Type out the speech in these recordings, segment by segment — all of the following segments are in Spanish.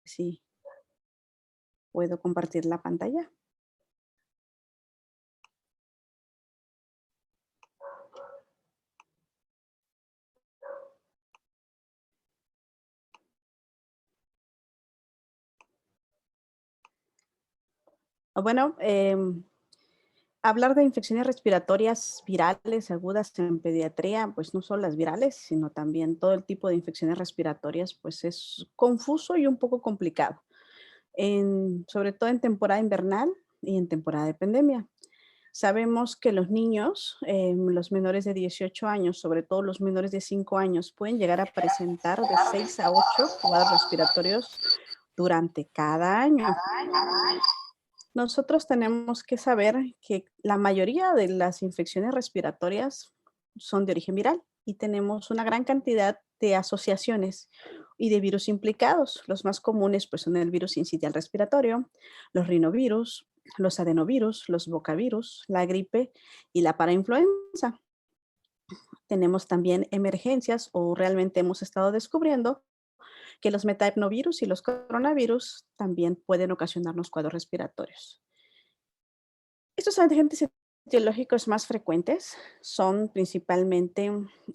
si puedo compartir la pantalla. Bueno, hablar de infecciones respiratorias virales agudas en pediatría, pues no solo las virales, sino también todo el tipo de infecciones respiratorias, pues es confuso y un poco complicado, sobre todo en temporada invernal y en temporada de pandemia. Sabemos que los niños, los menores de 18 años, sobre todo los menores de 5 años, pueden llegar a presentar de 6 a 8 cuadros respiratorios durante cada año. Nosotros tenemos que saber que la mayoría de las infecciones respiratorias son de origen viral y tenemos una gran cantidad de asociaciones y de virus implicados. Los más comunes pues, son el virus sincitial respiratorio, los rinovirus, los adenovirus, los bocavirus, la gripe y la parainfluenza. Tenemos también emergencias o realmente hemos estado descubriendo que los metaepnovirus y los coronavirus también pueden ocasionarnos cuadros respiratorios. Estos agentes etiológicos más frecuentes son principalmente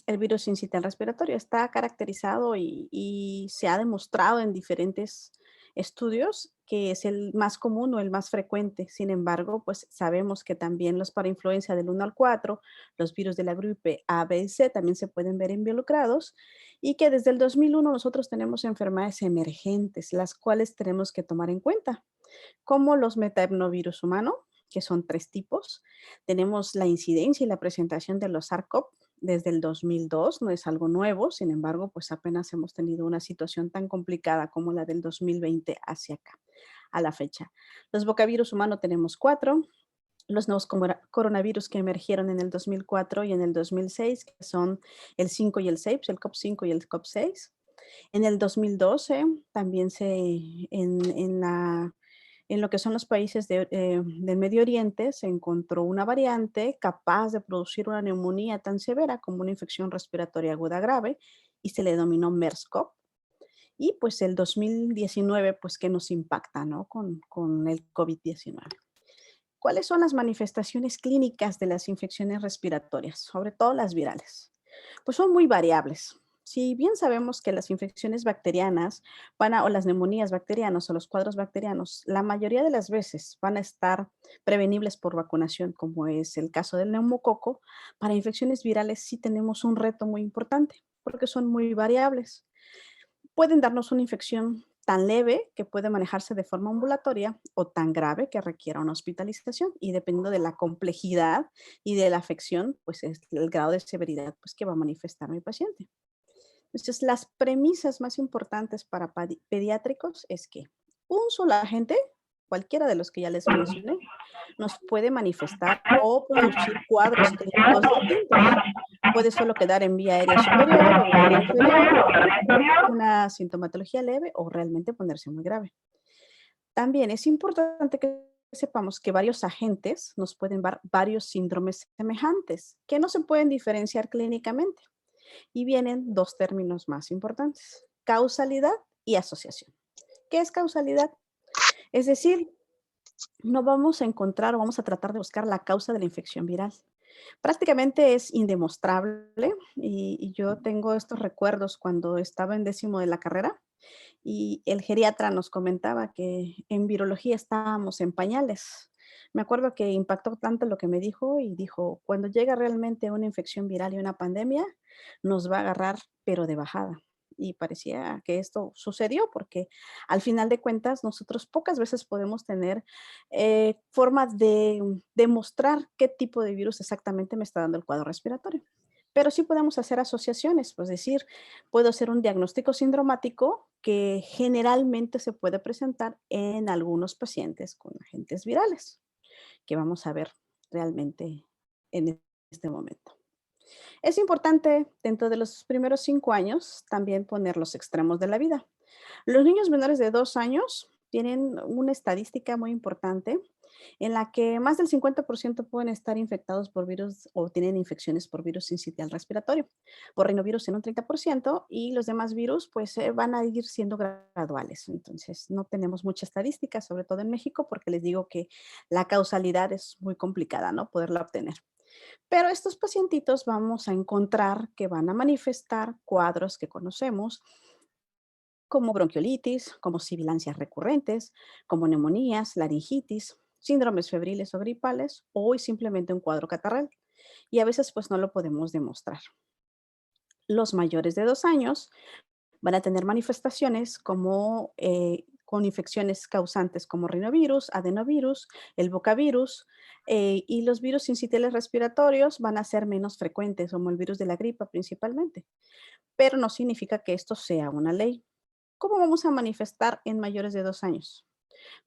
el virus sincitial respiratorio. Está caracterizado y se ha demostrado en diferentes estudios que es el más común o el más frecuente. Sin embargo, pues sabemos que también los parainfluenza del 1 al 4, los virus de la gripe A, B y C también se pueden ver involucrados y que desde el 2001 nosotros tenemos enfermedades emergentes, las cuales tenemos que tomar en cuenta como los metaepnovirus humano, que son 3 tipos. Tenemos la incidencia y la presentación de los SARS-CoV desde el 2002, no es algo nuevo, sin embargo, pues apenas hemos tenido una situación tan complicada como la del 2020 hacia acá, a la fecha. Los bocavirus humano tenemos 4, los nuevos coronavirus que emergieron en el 2004 y en el 2006, que son el 5 y el 6, el COP5 y el COP6. En el 2012 también en lo que son los países del Medio Oriente se encontró una variante capaz de producir una neumonía tan severa como una infección respiratoria aguda grave y se le denominó MERS-CoV. Y pues el 2019, pues que nos impacta, ¿no? Con el COVID-19. ¿Cuáles son las manifestaciones clínicas de las infecciones respiratorias, sobre todo las virales? Pues son muy variables. Si bien sabemos que las infecciones bacterianas o las neumonías bacterianas o los cuadros bacterianos, la mayoría de las veces van a estar prevenibles por vacunación, como es el caso del neumococo, para infecciones virales sí tenemos un reto muy importante, porque son muy variables. Pueden darnos una infección tan leve que puede manejarse de forma ambulatoria o tan grave que requiera una hospitalización y dependiendo de la complejidad y de la afección, pues es el grado de severidad pues, que va a manifestar mi paciente. Entonces, las premisas más importantes para pediátricos es que un solo agente, cualquiera de los que ya les mencioné, nos puede manifestar o producir cuadros clínicos distintos. Puede solo quedar en vía aérea superior o vía aérea inferior, una sintomatología leve o realmente ponerse muy grave. También es importante que sepamos que varios agentes nos pueden dar varios síndromes semejantes que no se pueden diferenciar clínicamente. Y vienen dos términos más importantes, causalidad y asociación. ¿Qué es causalidad? Es decir, no vamos a encontrar o vamos a tratar de buscar la causa de la infección viral. Prácticamente es indemostrable y yo tengo estos recuerdos cuando estaba en 10º de la carrera y el geriatra nos comentaba que en virología estábamos en pañales. Me acuerdo que impactó tanto lo que me dijo y dijo, cuando llega realmente una infección viral y una pandemia, nos va a agarrar pero de bajada. Y parecía que esto sucedió porque al final de cuentas nosotros pocas veces podemos tener formas de demostrar qué tipo de virus exactamente me está dando el cuadro respiratorio. Pero sí podemos hacer asociaciones, pues decir, puedo hacer un diagnóstico sindromático que generalmente se puede presentar en algunos pacientes con agentes virales, que vamos a ver realmente en este momento. Es importante dentro de los primeros 5 años también poner los extremos de la vida. Los niños menores de 2 años tienen una estadística muy importante en la que más del 50% pueden estar infectados por virus o tienen infecciones por virus sincitial respiratorio, por rinovirus en un 30% y los demás virus pues van a ir siendo graduales. Entonces no tenemos mucha estadística, sobre todo en México, porque les digo que la causalidad es muy complicada, ¿no? Poderla obtener. Pero estos pacientitos vamos a encontrar que van a manifestar cuadros que conocemos como bronquiolitis, como sibilancias recurrentes, como neumonías, laringitis, síndromes febriles o gripales o simplemente un cuadro catarral. Y a veces pues no lo podemos demostrar. Los mayores de 2 años van a tener manifestaciones como con infecciones causantes como rinovirus, adenovirus, el bocavirus y los virus sincitiales respiratorios van a ser menos frecuentes, como el virus de la gripa principalmente, pero no significa que esto sea una ley. ¿Cómo vamos a manifestar en mayores de 2 años?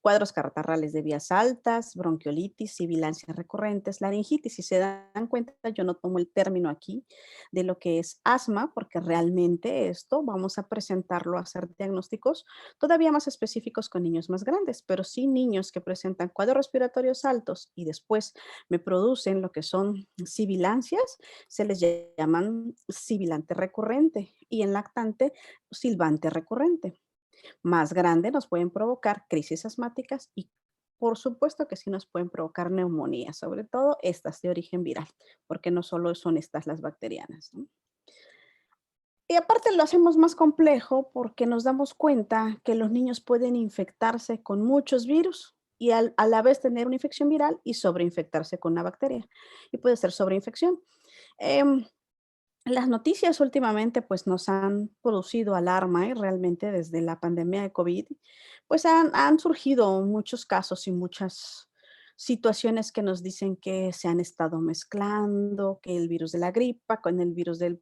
Cuadros catarrales de vías altas, bronquiolitis, sibilancias recurrentes, laringitis. Si se dan cuenta, yo no tomo el término aquí de lo que es asma, porque realmente esto vamos a presentarlo, a hacer diagnósticos todavía más específicos con niños más grandes, pero sí niños que presentan cuadros respiratorios altos y después me producen lo que son sibilancias, se les llaman sibilante recurrente y en lactante silbante recurrente más grande nos pueden provocar crisis asmáticas y por supuesto que sí nos pueden provocar neumonía, sobre todo estas de origen viral, porque no solo son estas las bacterianas, ¿no? Y aparte lo hacemos más complejo porque nos damos cuenta que los niños pueden infectarse con muchos virus y a la vez tener una infección viral y sobreinfectarse con una bacteria. Y puede ser sobreinfección. Em, las noticias últimamente, pues, nos han producido alarma, y realmente desde la pandemia de COVID, pues, han surgido muchos casos y muchas situaciones que nos dicen que se han estado mezclando, que el virus de la gripa con el virus del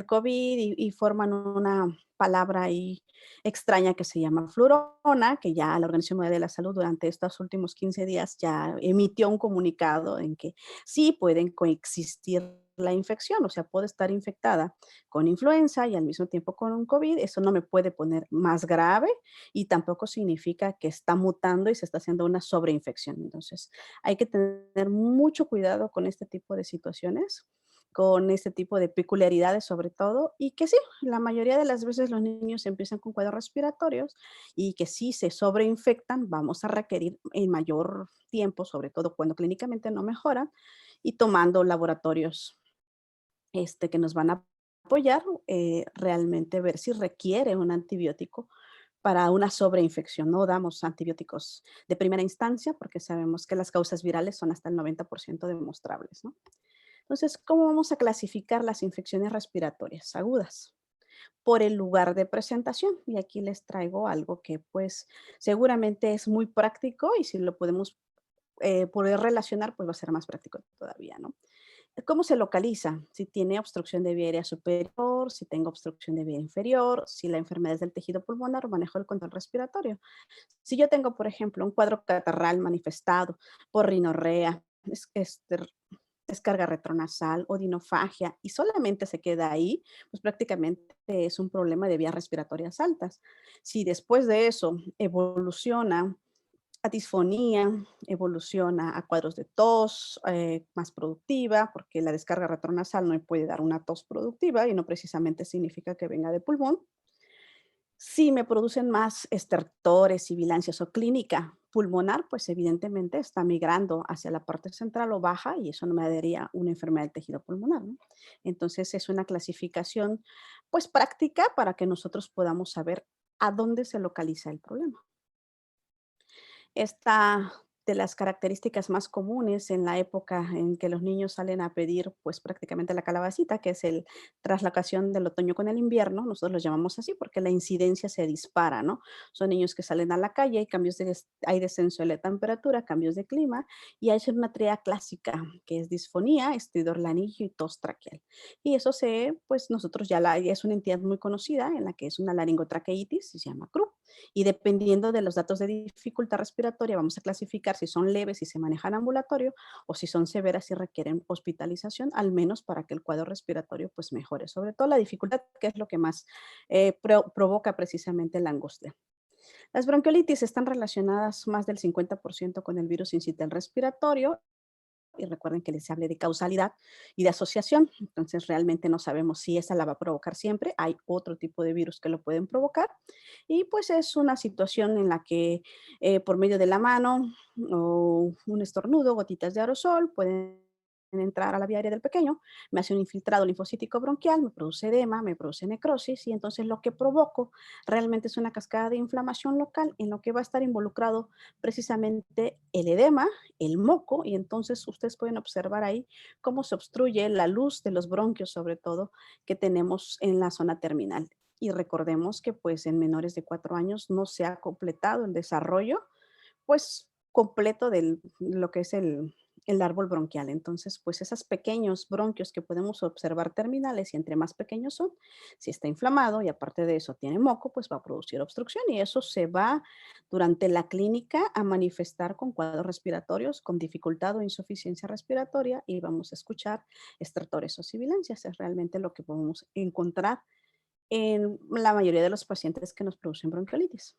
COVID y forman una palabra ahí extraña que se llama flurona, que ya la Organización Mundial de la Salud durante estos últimos 15 días ya emitió un comunicado en que sí pueden coexistir la infección, o sea, puedo estar infectada con influenza y al mismo tiempo con un COVID, eso no me puede poner más grave y tampoco significa que está mutando y se está haciendo una sobreinfección. Entonces, hay que tener mucho cuidado con este tipo de situaciones, con este tipo de peculiaridades sobre todo, y que sí, la mayoría de las veces los niños empiezan con cuadros respiratorios y que si se sobreinfectan, vamos a requerir en mayor tiempo, sobre todo cuando clínicamente no mejoran, y tomando laboratorios que nos van a apoyar, realmente ver si requiere un antibiótico para una sobreinfección. No damos antibióticos de primera instancia porque sabemos que las causas virales son hasta el 90% demostrables, ¿no? Entonces, ¿cómo vamos a clasificar las infecciones respiratorias agudas? Por el lugar de presentación. Y aquí les traigo algo que pues seguramente es muy práctico y si lo podemos poder relacionar, pues va a ser más práctico todavía, ¿no? ¿Cómo se localiza? Si tiene obstrucción de vía aérea superior, si tengo obstrucción de vía inferior, si la enfermedad es del tejido pulmonar o manejo el control respiratorio. Si yo tengo, por ejemplo, un cuadro catarral manifestado por rinorrea, descarga retronasal, odinofagia y solamente se queda ahí, pues prácticamente es un problema de vías respiratorias altas. Si después de eso evoluciona a disfonía, evoluciona a cuadros de tos más productiva, porque la descarga retronasal no puede dar una tos productiva y no precisamente significa que venga de pulmón. Si me producen más estertores, sibilancias o clínica pulmonar, pues evidentemente está migrando hacia la parte central o baja y eso no me daría una enfermedad del tejido pulmonar, ¿no? Entonces es una clasificación pues práctica para que nosotros podamos saber a dónde se localiza el problema. Esta de las características más comunes en la época en que los niños salen a pedir, pues prácticamente la calabacita, que es el traslacación del otoño con el invierno, nosotros los llamamos así porque la incidencia se dispara, ¿no? Son niños que salen a la calle, hay descenso de la temperatura, cambios de clima, y hay una tarea clásica, que es disfonía, estridor laringio y tos traqueal. Y eso pues nosotros ya es una entidad muy conocida en la que es una laringotraqueitis, se llama CRU. Y dependiendo de los datos de dificultad respiratoria, vamos a clasificar si son leves y se manejan ambulatorio o si son severas y requieren hospitalización, al menos para que el cuadro respiratorio pues mejore. Sobre todo la dificultad, que es lo que más provoca precisamente la angustia. Las bronquiolitis están relacionadas más del 50% con el virus sincitial respiratorio y recuerden que les hablé de causalidad y de asociación, entonces realmente no sabemos si esa la va a provocar siempre, hay otro tipo de virus que lo pueden provocar y pues es una situación en la que por medio de la mano o un estornudo, gotitas de aerosol pueden entrar a la vía aérea del pequeño, me hace un infiltrado linfocítico bronquial, me produce edema, me produce necrosis y entonces lo que provoco realmente es una cascada de inflamación local en lo que va a estar involucrado precisamente el edema, el moco, y entonces ustedes pueden observar ahí cómo se obstruye la luz de los bronquios, sobre todo, que tenemos en la zona terminal. Y recordemos que pues en menores de 4 años no se ha completado el desarrollo pues completo de lo que es el árbol bronquial. Entonces, pues esos pequeños bronquios que podemos observar terminales y entre más pequeños son, si está inflamado y aparte de eso tiene moco, pues va a producir obstrucción y eso se va durante la clínica a manifestar con cuadros respiratorios, con dificultad o insuficiencia respiratoria y vamos a escuchar estertores o sibilancias. Es realmente lo que podemos encontrar en la mayoría de los pacientes que nos producen bronquiolitis.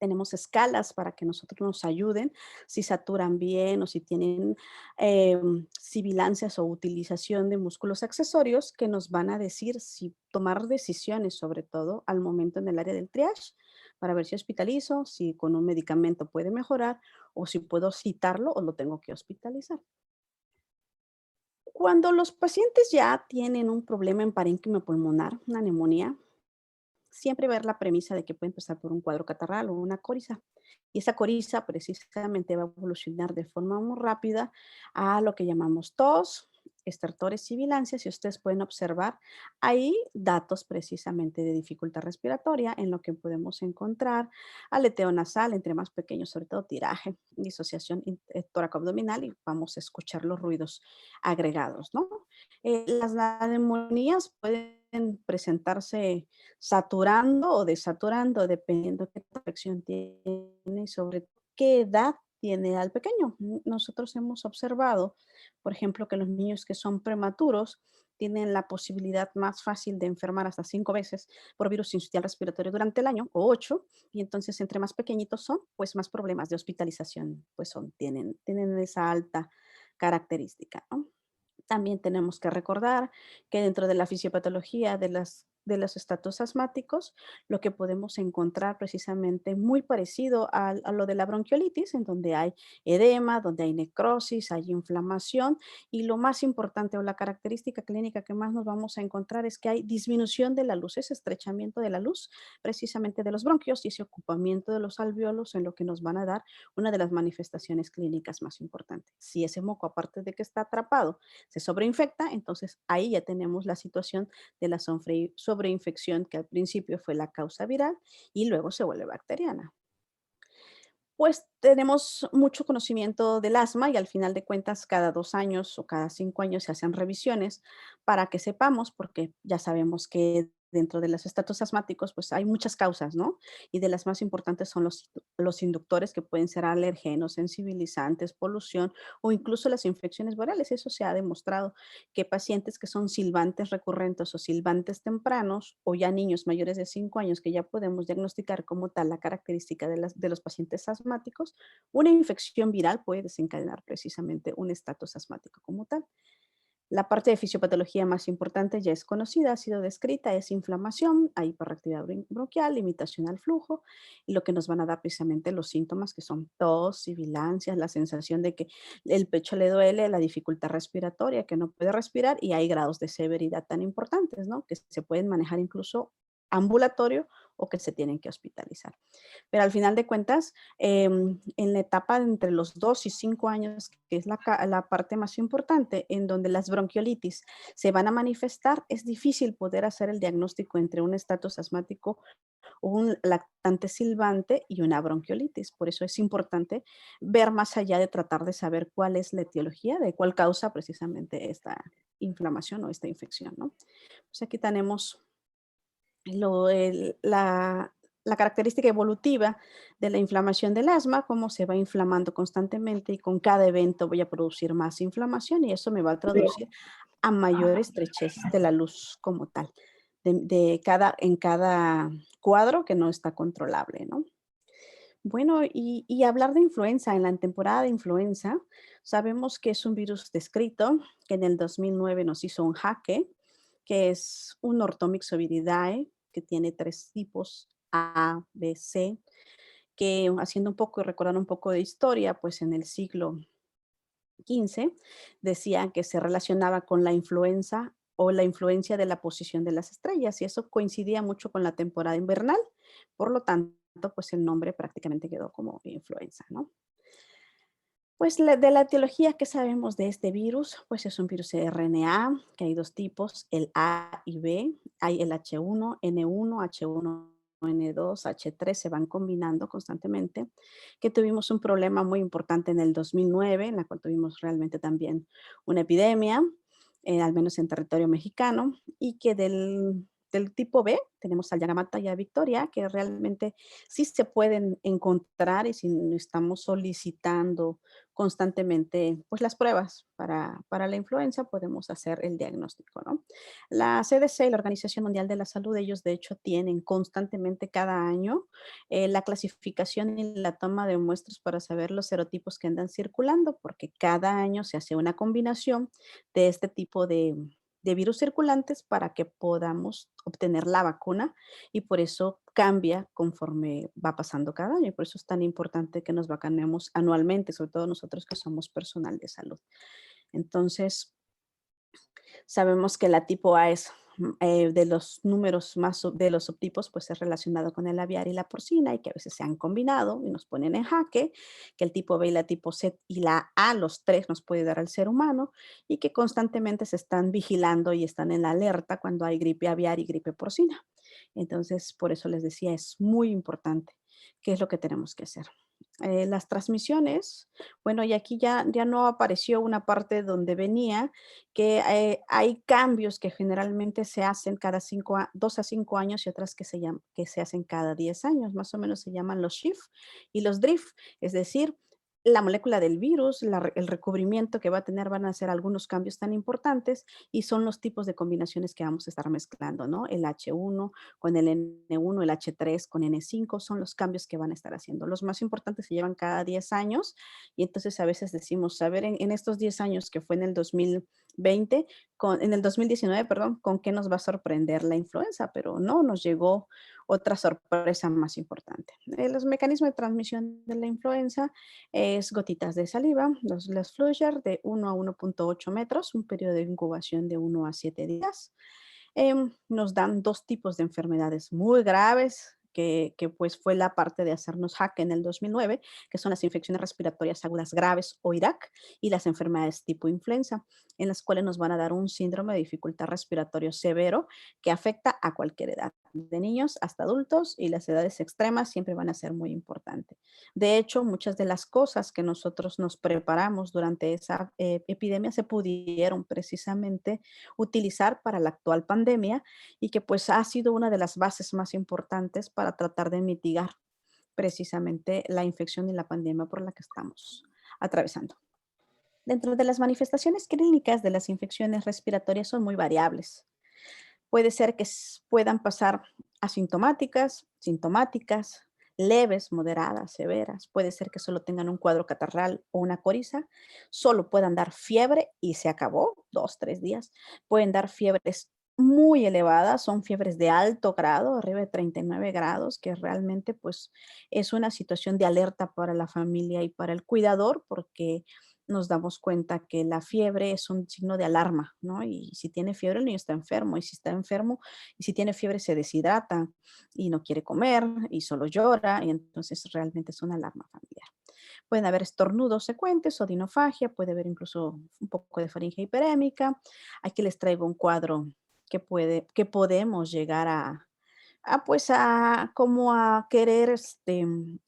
Tenemos escalas para que nosotros nos ayuden si saturan bien o si tienen sibilancias o utilización de músculos accesorios que nos van a decir si tomar decisiones, sobre todo al momento en el área del triage, para ver si hospitalizo, si con un medicamento puede mejorar o si puedo citarlo o lo tengo que hospitalizar. Cuando los pacientes ya tienen un problema en parénquima pulmonar, una neumonía, siempre ver la premisa de que puede empezar por un cuadro catarral o una coriza. Y esa coriza precisamente va a evolucionar de forma muy rápida a lo que llamamos tos, estertores, sibilancias, y ustedes pueden observar ahí datos precisamente de dificultad respiratoria en lo que podemos encontrar aleteo nasal, entre más pequeños, sobre todo tiraje, disociación tóraco-abdominal y vamos a escuchar los ruidos agregados, ¿no? Las neumonías pueden presentarse saturando o desaturando, dependiendo qué afección tiene y sobre qué edad tiene al pequeño. Nosotros hemos observado, por ejemplo, que los niños que son prematuros tienen la posibilidad más fácil de enfermar hasta 5 veces por virus sincitial respiratorio durante el año, o 8, y entonces entre más pequeñitos son, pues más problemas de hospitalización, pues son, tienen esa alta característica, ¿no? También tenemos que recordar que dentro de la fisiopatología de los estatus asmáticos, lo que podemos encontrar precisamente muy parecido a lo de la bronquiolitis, en donde hay edema, donde hay necrosis, hay inflamación y lo más importante o la característica clínica que más nos vamos a encontrar es que hay disminución de la luz, ese estrechamiento de la luz precisamente de los bronquios y ese ocupamiento de los alvéolos en lo que nos van a dar una de las manifestaciones clínicas más importantes. Si ese moco, aparte de que está atrapado, se sobreinfecta, entonces ahí ya tenemos la situación de la sobreinfección que al principio fue la causa viral y luego se vuelve bacteriana. Pues tenemos mucho conocimiento del asma y al final de cuentas cada 2 años o cada 5 años se hacen revisiones para que sepamos, porque ya sabemos que dentro de los estatus asmáticos pues hay muchas causas, ¿no? Y de las más importantes son los inductores que pueden ser alergenos, sensibilizantes, polución o incluso las infecciones virales. Eso se ha demostrado que pacientes que son silbantes recurrentes o silbantes tempranos o ya niños mayores de 5 años que ya podemos diagnosticar como tal la característica de los pacientes asmáticos, una infección viral puede desencadenar precisamente un estatus asmático como tal. La parte de fisiopatología más importante ya es conocida, ha sido descrita, es inflamación, hay hiperactividad bronquial, limitación al flujo, y lo que nos van a dar precisamente los síntomas que son tos, sibilancias, la sensación de que el pecho le duele, la dificultad respiratoria, que no puede respirar, y hay grados de severidad tan importantes, ¿no? Que se pueden manejar incluso ambulatorio o que se tienen que hospitalizar. Pero al final de cuentas, en la etapa de entre los 2 y 5 años, que es la parte más importante, en donde las bronquiolitis se van a manifestar, es difícil poder hacer el diagnóstico entre un estatus asmático, un lactante silbante y una bronquiolitis. Por eso es importante ver más allá de tratar de saber cuál es la etiología, de cuál causa precisamente esta inflamación o esta infección, ¿no? Pues aquí tenemos la característica evolutiva de la inflamación del asma, cómo se va inflamando constantemente y con cada evento voy a producir más inflamación y eso me va a traducir a mayor estrechez de la luz como tal, en cada cuadro que no está controlable, ¿no? Bueno, y hablar de influenza, en la temporada de influenza, sabemos que es un virus descrito, que en el 2009 nos hizo un jaque, que es un Orthomyxoviridae, que tiene 3 tipos, A, B, C, que haciendo un poco y recordando un poco de historia, pues en el siglo XV decían que se relacionaba con la influenza o la influencia de la posición de las estrellas, y eso coincidía mucho con la temporada invernal, por lo tanto, pues el nombre prácticamente quedó como influenza, ¿no? Pues de la etiología, ¿qué sabemos de este virus? Pues es un virus de RNA, que hay 2 tipos, el A y B. Hay el H1, N1, H1N2, H3, se van combinando constantemente, que tuvimos un problema muy importante en el 2009, en la cual tuvimos realmente también una epidemia, al menos en territorio mexicano, y que del tipo B tenemos a Yaramata y a Victoria, que realmente sí se pueden encontrar y si no estamos solicitando constantemente, pues, las pruebas para la influenza, podemos hacer el diagnóstico, ¿no? La CDC, la Organización Mundial de la Salud, ellos de hecho tienen constantemente cada año, la clasificación y la toma de muestras para saber los serotipos que andan circulando, porque cada año se hace una combinación de este tipo de virus circulantes para que podamos obtener la vacuna y por eso cambia conforme va pasando cada año y por eso es tan importante que nos vacunemos anualmente, sobre todo nosotros que somos personal de salud. Entonces, sabemos que la tipo A es de los números más de los subtipos, pues es relacionado con el aviar y la porcina y que a veces se han combinado y nos ponen en jaque, que el tipo B y la tipo C y la A, los tres nos puede dar al ser humano y que constantemente se están vigilando y están en la alerta cuando hay gripe aviar y gripe porcina. Entonces, por eso les decía, es muy importante. ¿Qué es lo que tenemos que hacer? Las transmisiones, bueno, y aquí ya no apareció una parte donde venía que hay cambios que generalmente se hacen cada 2 a 5 años y otras que se hacen cada 10 años, más o menos se llaman los shift y los drift, es decir, la molécula del virus, el recubrimiento que va a tener van a ser algunos cambios tan importantes y son los tipos de combinaciones que vamos a estar mezclando, ¿no? El H1 con el N1, el H3 con N5 son los cambios que van a estar haciendo. Los más importantes se llevan cada 10 años y entonces a veces decimos, a ver, en estos 10 años que fue en el 2020, en el 2019, perdón, ¿con qué nos va a sorprender la influenza? Pero no, nos llegó otra sorpresa más importante. Los mecanismos de transmisión de la influenza es gotitas de saliva, los Fluger de 1 a 1,8 metros, un periodo de incubación de 1 a 7 días. Nos dan 2 tipos de enfermedades muy graves, que, pues, fue la parte de hacernos jaque en el 2009, que son las infecciones respiratorias agudas graves o IRAC, y las enfermedades tipo influenza, en las cuales nos van a dar un síndrome de dificultad respiratorio severo que afecta a cualquier edad, de niños hasta adultos, y las edades extremas siempre van a ser muy importantes. De hecho, muchas de las cosas que nosotros nos preparamos durante esa, epidemia se pudieron precisamente utilizar para la actual pandemia y que pues ha sido una de las bases más importantes para tratar de mitigar precisamente la infección y la pandemia por la que estamos atravesando. Dentro de las manifestaciones clínicas de las infecciones respiratorias son muy variables. Puede ser que puedan pasar asintomáticas, sintomáticas, leves, moderadas, severas. Puede ser que solo tengan un cuadro catarral o una coriza. Solo puedan dar fiebre y se acabó, 2, 3 días. Pueden dar fiebres muy elevadas, son fiebres de alto grado, arriba de 39 grados, que realmente pues es una situación de alerta para la familia y para el cuidador, porque nos damos cuenta que la fiebre es un signo de alarma, ¿no? Y si tiene fiebre, el niño está enfermo, y si está enfermo, y si tiene fiebre, se deshidrata y no quiere comer y solo llora, y entonces realmente es una alarma familiar. Pueden haber estornudos secuentes, odinofagia, puede haber incluso un poco de faringe hiperémica. Aquí les traigo un cuadro que podemos llegar pues, como a querer,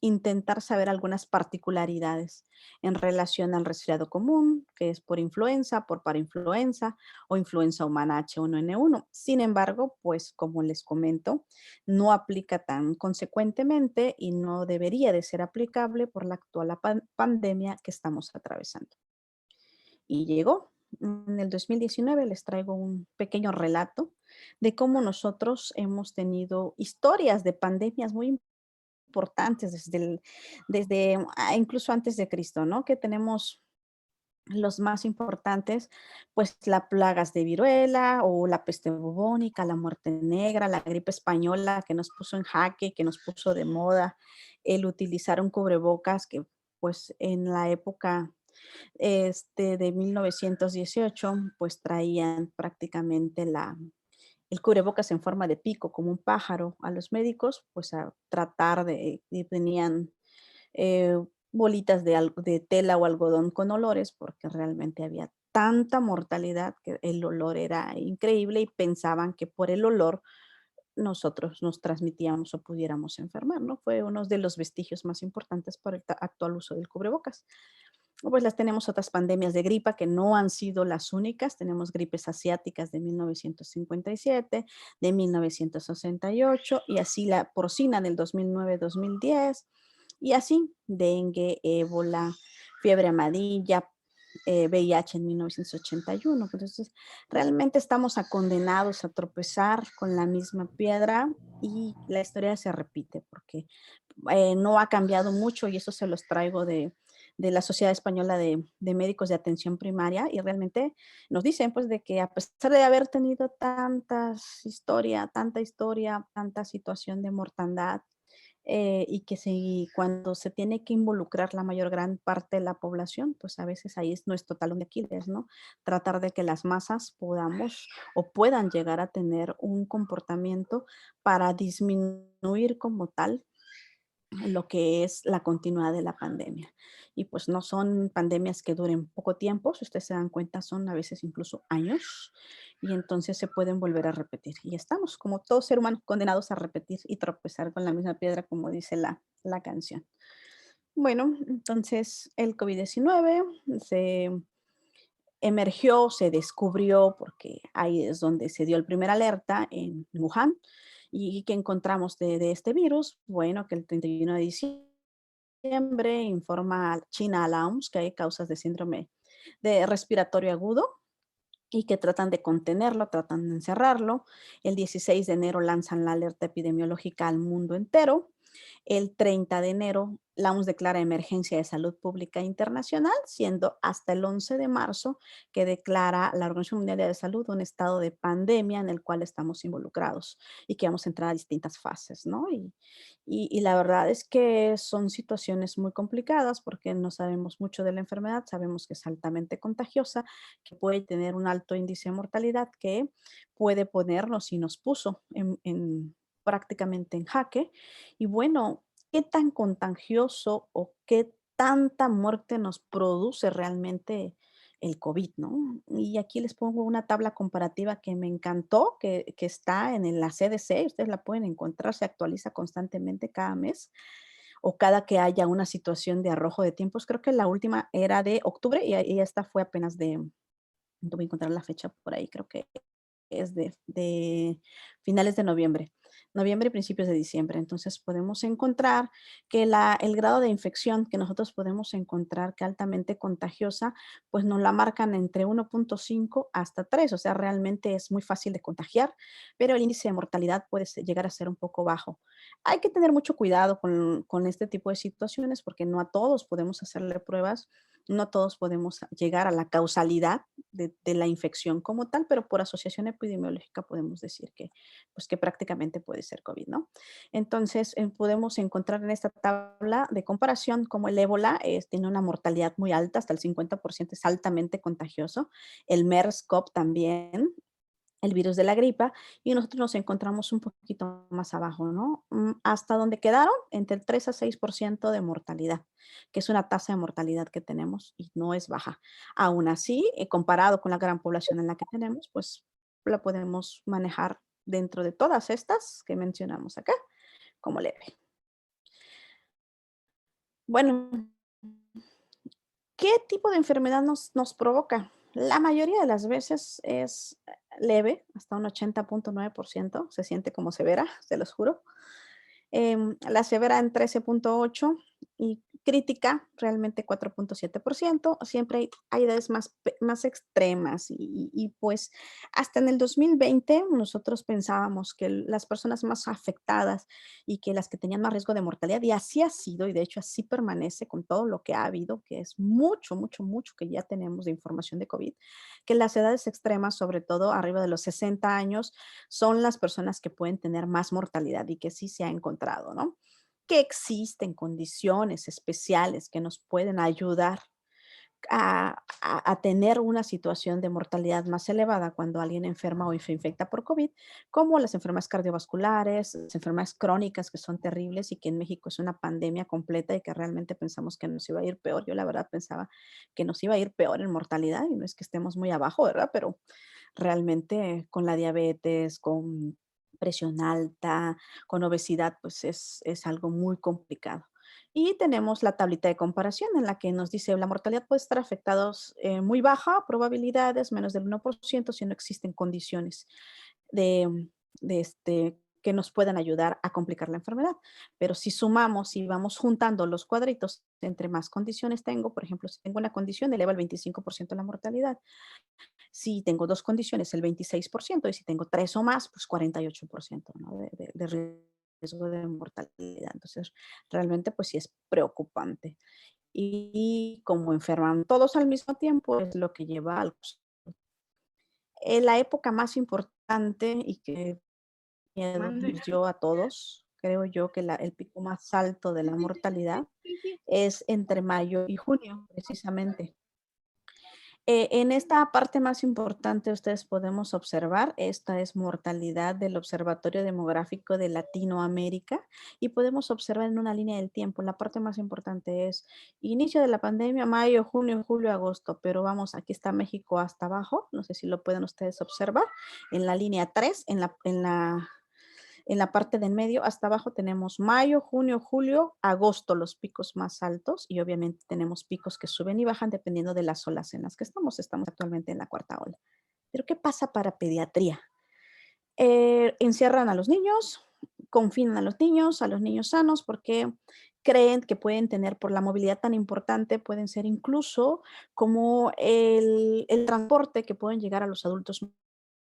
intentar saber algunas particularidades en relación al resfriado común, que es por influenza, por parainfluenza o influenza humana H1N1. Sin embargo, pues, como les comento, no aplica tan consecuentemente y no debería de ser aplicable por la actual pandemia que estamos atravesando. Y llegó. En el 2019 les traigo un pequeño relato de cómo nosotros hemos tenido historias de pandemias muy importantes incluso antes de Cristo, ¿no? Que tenemos los más importantes, pues las plagas de viruela o la peste bubónica, la muerte negra, la gripe española que nos puso en jaque, que nos puso de moda el utilizar un cubrebocas que pues en la época de 1918 pues traían prácticamente el cubrebocas en forma de pico como un pájaro a los médicos, pues a tratar y tenían eh, bolitas de tela o algodón con olores, porque realmente había tanta mortalidad que el olor era increíble y pensaban que por el olor nosotros nos transmitíamos o pudiéramos enfermar, ¿no? Fue uno de los vestigios más importantes por el actual uso del cubrebocas. Pues las tenemos otras pandemias de gripa que no han sido las únicas. Tenemos gripes asiáticas de 1957, de 1968 y así la porcina del 2009-2010 y así dengue, ébola, fiebre amarilla, VIH en 1981. Entonces, realmente estamos condenados a tropezar con la misma piedra y la historia se repite porque no ha cambiado mucho y eso se los traigo de la Sociedad Española de Médicos de Atención Primaria y realmente nos dicen pues de que a pesar de haber tenido tanta historia, tanta situación de mortandad, y que cuando se tiene que involucrar la mayor gran parte de la población, pues a veces ahí es nuestro talón de Aquiles, ¿no? Tratar de que las masas podamos o puedan llegar a tener un comportamiento para disminuir como tal lo que es la continuidad de la pandemia. Y pues no son pandemias que duren poco tiempo, si ustedes se dan cuenta, son a veces incluso años, y entonces se pueden volver a repetir. Y estamos, como todo ser humano, condenados a repetir y tropezar con la misma piedra, como dice la canción. Bueno, entonces el COVID-19 se emergió, se descubrió, porque ahí es donde se dio el primer alerta en Wuhan. ¿Y qué encontramos de este virus? Bueno, que el 31 de diciembre informa China a la OMS que hay causas de síndrome de respiratorio agudo y que tratan de contenerlo, tratan de encerrarlo. El 16 de enero lanzan la alerta epidemiológica al mundo entero. El 30 de enero, la OMS declara emergencia de salud pública internacional, siendo hasta el 11 de marzo que declara la Organización Mundial de Salud un estado de pandemia en el cual estamos involucrados y que vamos a entrar a distintas fases, ¿no? Y la verdad es que son situaciones muy complicadas porque no sabemos mucho de la enfermedad, sabemos que es altamente contagiosa, que puede tener un alto índice de mortalidad, que puede ponernos y nos puso prácticamente en jaque. Y bueno, ¿qué tan contagioso o qué tanta muerte nos produce realmente el COVID, ¿no? Y aquí les pongo una tabla comparativa que me encantó, que está la CDC, ustedes la pueden encontrar, se actualiza constantemente cada mes o cada que haya una situación de arrojo de tiempos. Creo que la última era de octubre y esta fue apenas voy a encontrar la fecha por ahí, creo que es de finales de noviembre, noviembre y principios de diciembre. Entonces podemos encontrar que el grado de infección que nosotros podemos encontrar que altamente contagiosa, pues nos la marcan entre 1.5 hasta 3, o sea, realmente es muy fácil de contagiar, pero el índice de mortalidad puede llegar a ser un poco bajo. Hay que tener mucho cuidado con este tipo de situaciones porque no a todos podemos hacerle pruebas, no todos podemos llegar a la causalidad de la infección como tal, pero por asociación epidemiológica podemos decir pues que prácticamente puede ser COVID, ¿no? Entonces, podemos encontrar en esta tabla de comparación como el ébola tiene una mortalidad muy alta, hasta el 50% es altamente contagioso. El MERS-CoV también, el virus de la gripa, y nosotros nos encontramos un poquito más abajo, ¿no? Hasta donde quedaron, entre el 3 a 6% de mortalidad, que es una tasa de mortalidad que tenemos y no es baja. Aún así, comparado con la gran población en la que tenemos, pues la podemos manejar dentro de todas estas que mencionamos acá como leve. Bueno, ¿qué tipo de enfermedad nos provoca? La mayoría de las veces es leve, hasta un 80.9%, se siente como severa, se los juro. La severa en 13.8%. ¿Y crítica, realmente 4.7%. Siempre hay edades más extremas pues hasta en el 2020 nosotros pensábamos que las personas más afectadas y que las que tenían más riesgo de mortalidad, y así ha sido, y de hecho así permanece con todo lo que ha habido, que es mucho, mucho, mucho que ya tenemos de información de COVID, que las edades extremas, sobre todo arriba de los 60 años, son las personas que pueden tener más mortalidad y que sí se ha encontrado, ¿no? Que existen condiciones especiales que nos pueden ayudar a tener una situación de mortalidad más elevada cuando alguien enferma o se infecta por COVID, como las enfermedades cardiovasculares, las enfermedades crónicas que son terribles y que en México es una pandemia completa y que realmente pensamos que nos iba a ir peor. Yo la verdad pensaba que nos iba a ir peor en mortalidad y no es que estemos muy abajo, ¿verdad? Pero realmente con la diabetes, con presión alta, con obesidad, pues es algo muy complicado. Y tenemos la tablita de comparación en la que nos dice la mortalidad puede estar afectados muy baja, probabilidades menos del 1% si no existen condiciones de, que nos puedan ayudar a complicar la enfermedad. Pero si sumamos y vamos juntando los cuadritos, entre más condiciones tengo, por ejemplo, si tengo una condición, eleva el 25% la mortalidad. Si tengo 2 condiciones, el 26%, y si tengo 3 o más, pues 48%, ¿no? De riesgo de mortalidad. Entonces, realmente, pues sí es preocupante. Y como enferman todos al mismo tiempo, es lo que lleva al la época más importante y que miedo Mande. nos dio a todos, creo yo que el pico más alto de la mortalidad es entre mayo y junio, precisamente. En esta parte más importante ustedes podemos observar, esta es mortalidad del Observatorio Demográfico de Latinoamérica y podemos observar en una línea del tiempo. La parte más importante es inicio de la pandemia, mayo, junio, julio, agosto, pero vamos, aquí está México hasta abajo, no sé si lo pueden ustedes observar, en la línea 3, en la parte de en medio, hasta abajo tenemos mayo, junio, julio, agosto, los picos más altos y obviamente tenemos picos que suben y bajan dependiendo de las olas en las que estamos. Estamos actualmente en la cuarta ola. Pero ¿qué pasa para pediatría? Encierran a los niños, confinan a los niños sanos, porque creen que pueden tener, por la movilidad tan importante, pueden ser incluso como el transporte que pueden llegar a los adultos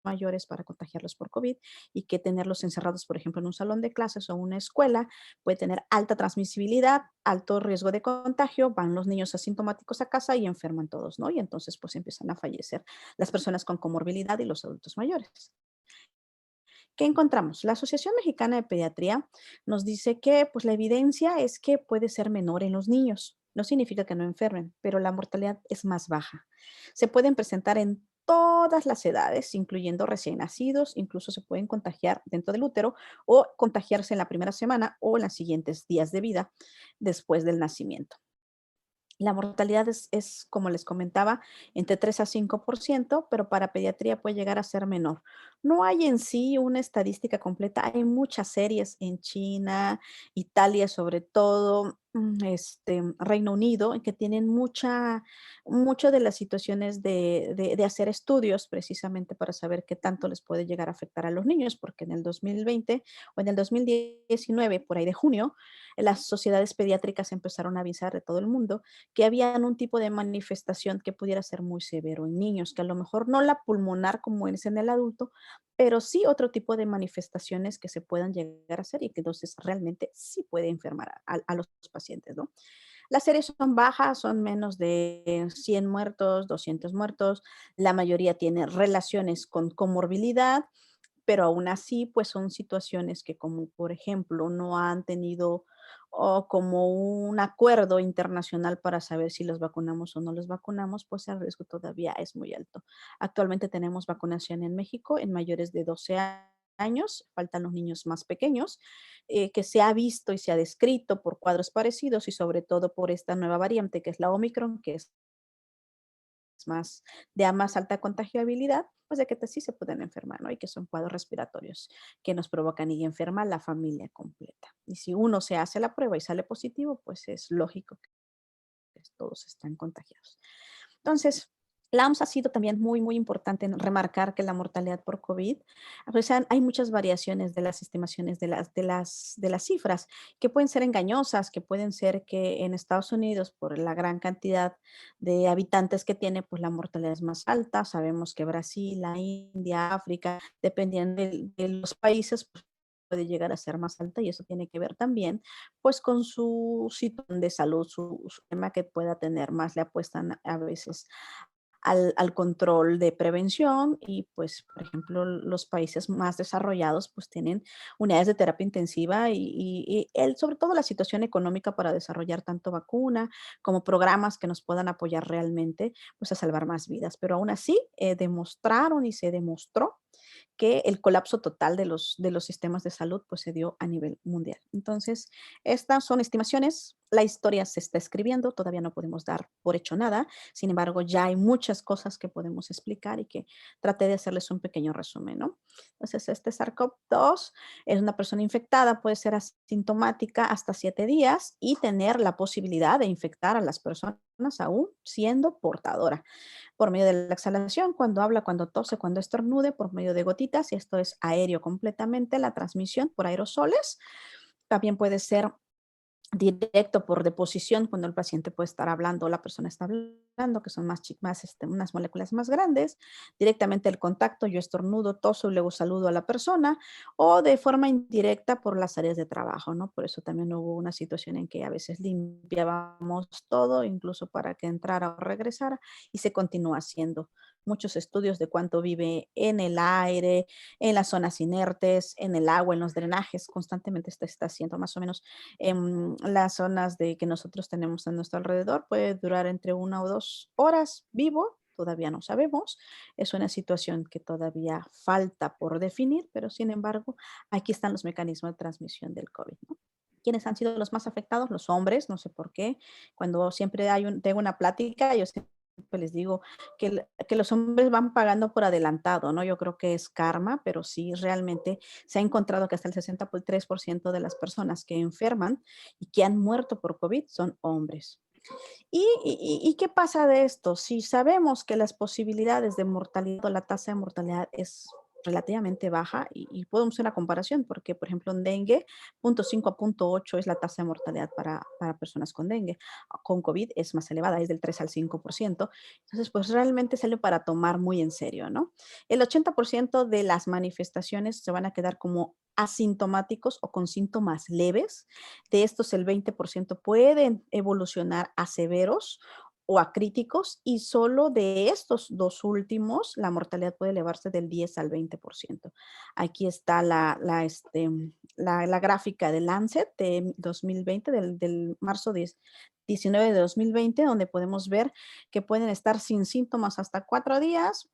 mayores para contagiarlos por COVID y que tenerlos encerrados, por ejemplo, en un salón de clases o una escuela puede tener alta transmisibilidad, alto riesgo de contagio, van los niños asintomáticos a casa y enferman todos, ¿no? Y entonces pues empiezan a fallecer las personas con comorbilidad y los adultos mayores. ¿Qué encontramos? La Asociación Mexicana de Pediatría nos dice que pues la evidencia es que puede ser menor en los niños. No significa que no enfermen, pero la mortalidad es más baja. Se pueden presentar en todas las edades, incluyendo recién nacidos, incluso se pueden contagiar dentro del útero o contagiarse en la primera semana o en los siguientes días de vida después del nacimiento. La mortalidad es, como les comentaba, entre 3 a 5%, pero para pediatría puede llegar a ser menor. No hay en sí una estadística completa, hay muchas series en China, Italia sobre todo, Reino Unido, que tienen mucho de las situaciones de hacer estudios precisamente para saber qué tanto les puede llegar a afectar a los niños, porque en el 2020 o en el 2019, por ahí de junio, las sociedades pediátricas empezaron a avisar de todo el mundo que habían un tipo de manifestación que pudiera ser muy severo en niños, que a lo mejor no la pulmonar como es en el adulto, pero sí otro tipo de manifestaciones que se puedan llegar a hacer y que entonces realmente sí puede enfermar a los pacientes, ¿no? Las series son bajas, son menos de 100 muertos, 200 muertos, la mayoría tiene relaciones con comorbilidad, pero aún así, pues son situaciones que como por ejemplo no han tenido como un acuerdo internacional para saber si los vacunamos o no los vacunamos, pues el riesgo todavía es muy alto. Actualmente tenemos vacunación en México en mayores de 12 años, faltan los niños más pequeños, que se ha visto y se ha descrito por cuadros parecidos y sobre todo por esta nueva variante que es la Omicron, que es más de a más alta contagiabilidad, pues de que sí se pueden enfermar, ¿no? Y que son cuadros respiratorios que nos provocan y enferma la familia completa. Y si uno se hace la prueba y sale positivo, pues es lógico que todos están contagiados. Entonces, La OMS ha sido también muy, muy importante en remarcar que la mortalidad por COVID, a pesar hay muchas variaciones de las estimaciones de las cifras, que pueden ser engañosas, que pueden ser que en Estados Unidos, por la gran cantidad de habitantes que tiene, pues la mortalidad es más alta. Sabemos que Brasil, la India, África, dependiendo de los países, pues puede llegar a ser más alta y eso tiene que ver también, pues con su situación de salud, su tema que pueda tener, más le apuestan a veces al control de prevención y pues, por ejemplo, los países más desarrollados pues tienen unidades de terapia intensiva y sobre todo la situación económica para desarrollar tanto vacuna como programas que nos puedan apoyar realmente pues a salvar más vidas. Pero aún así demostraron y se demostró que el colapso total de los sistemas de salud pues se dio a nivel mundial. Entonces, estas son estimaciones, la historia se está escribiendo, todavía no podemos dar por hecho nada, sin embargo, ya hay muchas cosas que podemos explicar y que traté de hacerles un pequeño resumen, ¿no? Entonces, este SARS-CoV-2 es una persona infectada, puede ser asintomática hasta 7 días y tener la posibilidad de infectar a las personas aún siendo portadora por medio de la exhalación, cuando habla, cuando tose, cuando estornude, por medio de gotitas, y esto es aéreo completamente, la transmisión por aerosoles. También puede ser directo por deposición, cuando el paciente puede estar hablando, la persona está hablando, que son unas moléculas más grandes, directamente el contacto, yo estornudo, toso y luego saludo a la persona, o de forma indirecta por las áreas de trabajo, ¿no? Por eso también hubo una situación en que a veces limpiábamos todo, incluso para que entrara o regresara, y se continúa haciendo muchos estudios de cuánto vive en el aire, en las zonas inertes, en el agua, en los drenajes, constantemente está haciendo más o menos en las zonas de que nosotros tenemos a nuestro alrededor, puede durar entre 1 o 2 horas vivo, todavía no sabemos. Es una situación que todavía falta por definir, pero sin embargo, aquí están los mecanismos de transmisión del COVID, ¿no? ¿Quiénes han sido los más afectados? Los hombres, no sé por qué. Cuando siempre tengo una plática, yo siempre les digo que los hombres van pagando por adelantado, ¿no? Yo creo que es karma, pero sí realmente se ha encontrado que hasta el 63% de las personas que enferman y que han muerto por COVID son hombres. ¿Y qué pasa de esto? Si sabemos que las posibilidades de mortalidad o la tasa de mortalidad es relativamente baja, y podemos hacer una comparación, porque, por ejemplo, en dengue, 0.5 a 0.8 es la tasa de mortalidad para personas con dengue. Con COVID es más elevada, es del 3 al 5%. Entonces, pues realmente sale para tomar muy en serio, ¿no? El 80% de las manifestaciones se van a quedar como asintomáticos o con síntomas leves. De estos, el 20% pueden evolucionar a severos o a críticos, y solo de estos dos últimos la mortalidad puede elevarse del 10 al 20%. Aquí está la gráfica de Lancet de 2020, del marzo 19 de 2020, donde podemos ver que pueden estar sin síntomas hasta 4 días,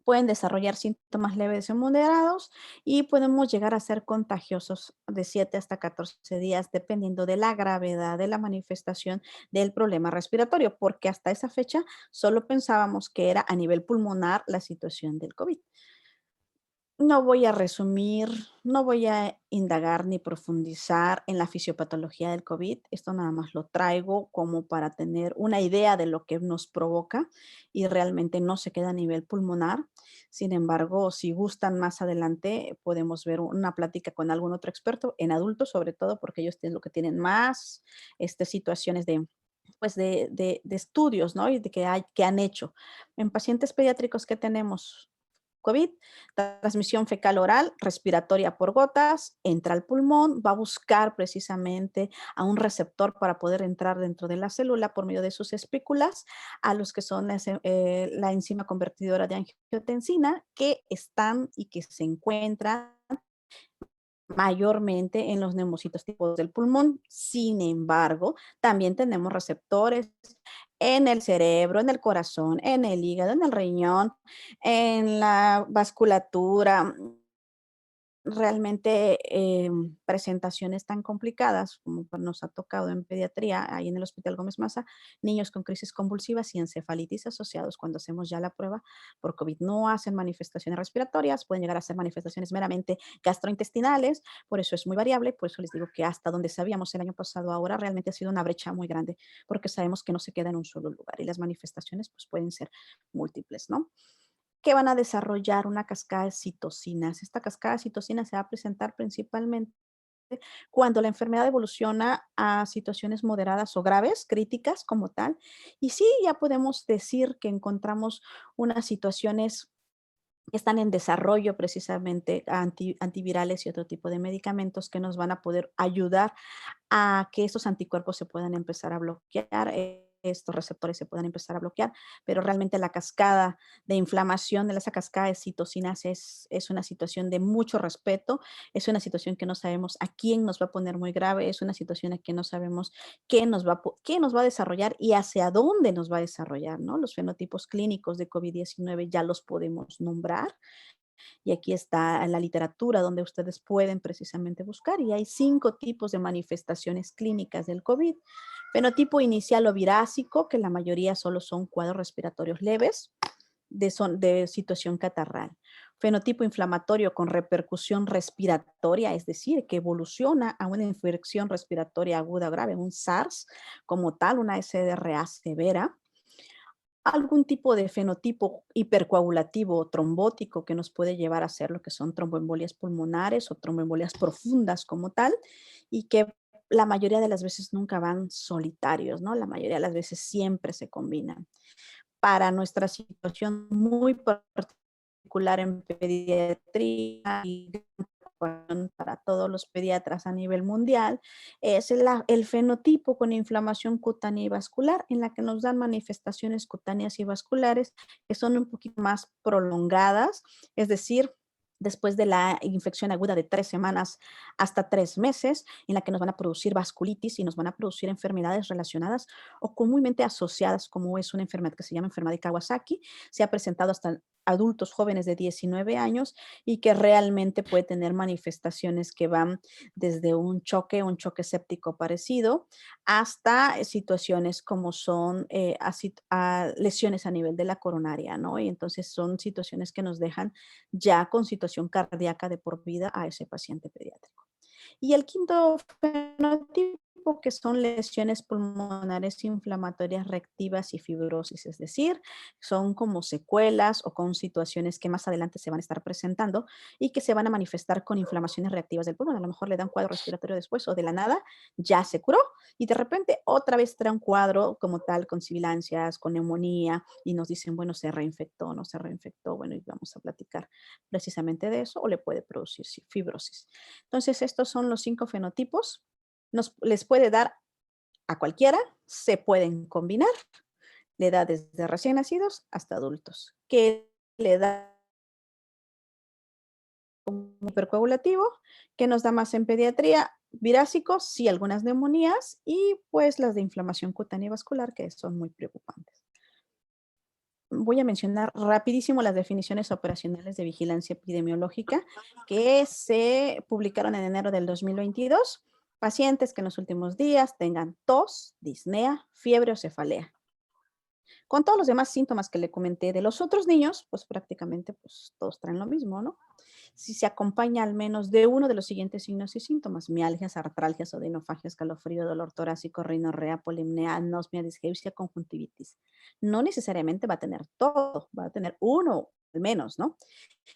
pueden desarrollar síntomas leves y moderados y podemos llegar a ser contagiosos de 7 hasta 14 días, dependiendo de la gravedad de la manifestación del problema respiratorio, porque hasta esa fecha solo pensábamos que era a nivel pulmonar la situación del COVID. No voy a resumir, no voy a indagar ni profundizar en la fisiopatología del COVID. Esto nada más lo traigo como para tener una idea de lo que nos provoca y realmente no se queda a nivel pulmonar. Sin embargo, si gustan más adelante, podemos ver una plática con algún otro experto en adultos, sobre todo porque ellos tienen lo que tienen más situaciones pues de estudios, ¿no? Y que han hecho. En pacientes pediátricos que tenemos COVID, transmisión fecal oral, respiratoria por gotas, entra al pulmón, va a buscar precisamente a un receptor para poder entrar dentro de la célula por medio de sus espículas, a los que son la enzima convertidora de angiotensina, que están y que se encuentran mayormente en los neumocitos tipos del pulmón. Sin embargo, también tenemos receptores en el cerebro, en el corazón, en el hígado, en el riñón, en la vasculatura, realmente presentaciones tan complicadas como nos ha tocado en pediatría, ahí en el Hospital Gómez Maza, niños con crisis convulsivas y encefalitis asociados cuando hacemos ya la prueba por COVID. No hacen manifestaciones respiratorias, pueden llegar a ser manifestaciones meramente gastrointestinales, por eso es muy variable, por eso les digo que hasta donde sabíamos el año pasado, ahora realmente ha sido una brecha muy grande, porque sabemos que no se queda en un solo lugar y las manifestaciones pues pueden ser múltiples, ¿no? Que van a desarrollar una cascada de citocinas. Esta cascada de citocinas se va a presentar principalmente cuando la enfermedad evoluciona a situaciones moderadas o graves, críticas como tal. Y sí, ya podemos decir que encontramos unas situaciones que están en desarrollo precisamente antivirales y otro tipo de medicamentos que nos van a poder ayudar a que estos anticuerpos se puedan empezar a bloquear, estos receptores se puedan empezar a bloquear, pero realmente la cascada de inflamación, de esa cascada de citocinas es una situación de mucho respeto, es una situación que no sabemos a quién nos va a poner muy grave, es una situación en que no sabemos qué nos va a desarrollar y hacia dónde nos va a desarrollar, ¿no? Los fenotipos clínicos de COVID-19 ya los podemos nombrar, y aquí está la literatura donde ustedes pueden precisamente buscar y hay 5 tipos de manifestaciones clínicas del COVID. Fenotipo inicial o virásico, que la mayoría solo son cuadros respiratorios leves de situación catarral. Fenotipo inflamatorio con repercusión respiratoria, es decir, que evoluciona a una infección respiratoria aguda o grave, un SARS como tal, una SDRA severa. Algún tipo de fenotipo hipercoagulativo o trombótico que nos puede llevar a hacer lo que son tromboembolias pulmonares o tromboembolias profundas como tal, y que la mayoría de las veces nunca van solitarios, ¿no? La mayoría de las veces siempre se combinan. Para nuestra situación muy particular en pediatría y para todos los pediatras a nivel mundial, es el fenotipo con inflamación cutánea y vascular, en la que nos dan manifestaciones cutáneas y vasculares que son un poquito más prolongadas, es decir, después de la infección aguda de 3 semanas hasta 3 meses, en la que nos van a producir vasculitis y nos van a producir enfermedades relacionadas o comúnmente asociadas, como es una enfermedad que se llama enfermedad de Kawasaki, se ha presentado hasta adultos jóvenes de 19 años y que realmente puede tener manifestaciones que van desde un choque séptico parecido, hasta situaciones como son lesiones a nivel de la coronaria, ¿no? Y entonces son situaciones que nos dejan ya con situación cardíaca de por vida a ese paciente pediátrico. Y el quinto fenotipo, que son lesiones pulmonares inflamatorias reactivas y fibrosis, es decir, son como secuelas o con situaciones que más adelante se van a estar presentando y que se van a manifestar con inflamaciones reactivas del pulmón. A lo mejor le da un cuadro respiratorio después o de la nada ya se curó y de repente otra vez trae un cuadro como tal con sibilancias, con neumonía y nos dicen, bueno, se reinfectó, no se reinfectó, bueno, y vamos a platicar precisamente de eso o le puede producir fibrosis. Entonces, estos son los 5 fenotipos. Les puede dar a cualquiera, se pueden combinar, le da desde recién nacidos hasta adultos. ¿Qué le da como hipercoagulativo? ¿Qué nos da más en pediatría? Virásicos, sí, algunas neumonías y pues las de inflamación cutánea y vascular que son muy preocupantes. Voy a mencionar rapidísimo las definiciones operacionales de vigilancia epidemiológica que se publicaron en enero del 2022. Pacientes que en los últimos días tengan tos, disnea, fiebre o cefalea. Con todos los demás síntomas que le comenté de los otros niños, pues prácticamente pues, todos traen lo mismo, ¿no? Si se acompaña al menos de uno de los siguientes signos y síntomas: mialgias, artralgias, odinofagia, escalofrío, dolor torácico, rinorrea, polimnea, anosmia, disgeusia, conjuntivitis. No necesariamente va a tener todo, va a tener uno al menos, ¿no?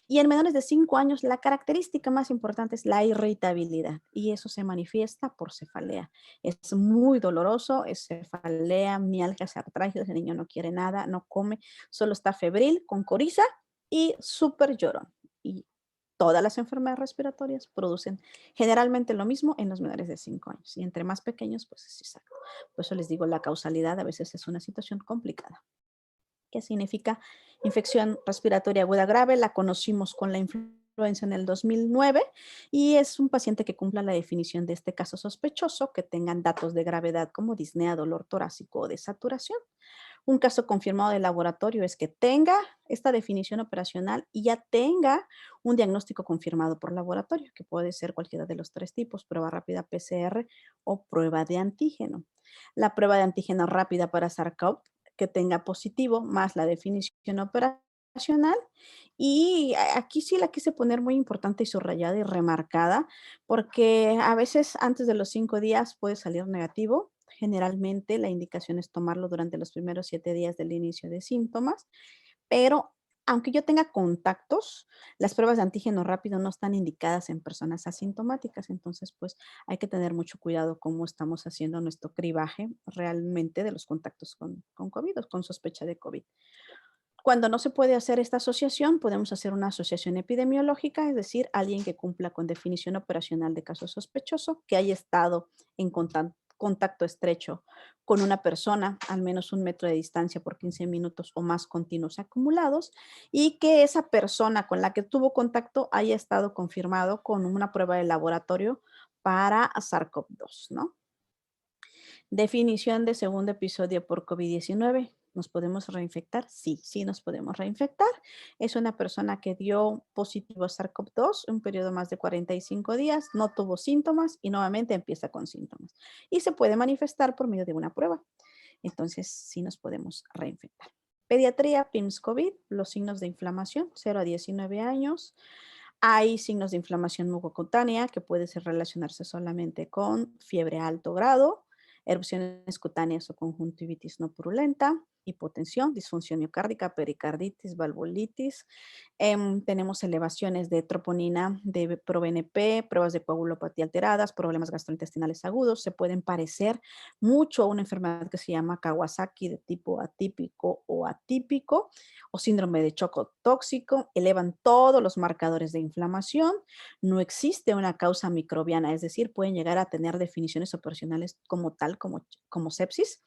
Y en menores de 5 años, la característica más importante es la irritabilidad y eso se manifiesta por cefalea. Es muy doloroso, es cefalea, mialgias, artralgias, el niño no quiere nada, no come, solo está febril, con coriza y súper llorón. Y todas las enfermedades respiratorias producen generalmente lo mismo en los menores de 5 años y entre más pequeños, pues es exacto. Por eso les digo, la causalidad a veces es una situación complicada. ¿Qué significa infección respiratoria aguda grave? La conocimos con la influenza en el 2009 y es un paciente que cumpla la definición de este caso sospechoso, que tengan datos de gravedad como disnea, dolor torácico o desaturación. Un caso confirmado de laboratorio es que tenga esta definición operacional y ya tenga un diagnóstico confirmado por laboratorio, que puede ser cualquiera de los tres tipos, prueba rápida PCR o prueba de antígeno. La prueba de antígeno rápida para SARS-CoV que tenga positivo más la definición operacional. Y aquí sí la quise poner muy importante y subrayada y remarcada, porque a veces antes de los 5 días puede salir negativo. Generalmente la indicación es tomarlo durante los primeros 7 días del inicio de síntomas, pero aunque yo tenga contactos, las pruebas de antígeno rápido no están indicadas en personas asintomáticas, entonces pues hay que tener mucho cuidado cómo estamos haciendo nuestro cribaje realmente de los contactos con COVID o con sospecha de COVID. Cuando no se puede hacer esta asociación, podemos hacer una asociación epidemiológica, es decir, alguien que cumpla con definición operacional de caso sospechoso, que haya estado en contacto estrecho con una persona, al menos 1 metro de distancia por 15 minutos o más continuos acumulados, y que esa persona con la que tuvo contacto haya estado confirmado con una prueba de laboratorio para SARS-CoV-2, ¿no? Definición de segundo episodio por COVID-19. ¿Nos podemos reinfectar? Sí, sí nos podemos reinfectar. Es una persona que dio positivo a SARS-CoV-2 un periodo más de 45 días, no tuvo síntomas y nuevamente empieza con síntomas. Y se puede manifestar por medio de una prueba. Entonces, sí nos podemos reinfectar. Pediatría, PIMS COVID, los signos de inflamación, 0 a 19 años. Hay signos de inflamación mucocutánea que puede ser relacionarse solamente con fiebre a alto grado, erupciones cutáneas o conjuntivitis no purulenta, hipotensión, disfunción miocárdica, pericarditis, valvulitis. Tenemos elevaciones de troponina, de proBNP, pruebas de coagulopatía alteradas, problemas gastrointestinales agudos. Se pueden parecer mucho a una enfermedad que se llama Kawasaki de tipo atípico o síndrome de choco tóxico. Elevan todos los marcadores de inflamación. No existe una causa microbiana, es decir, pueden llegar a tener definiciones operacionales como tal, como sepsis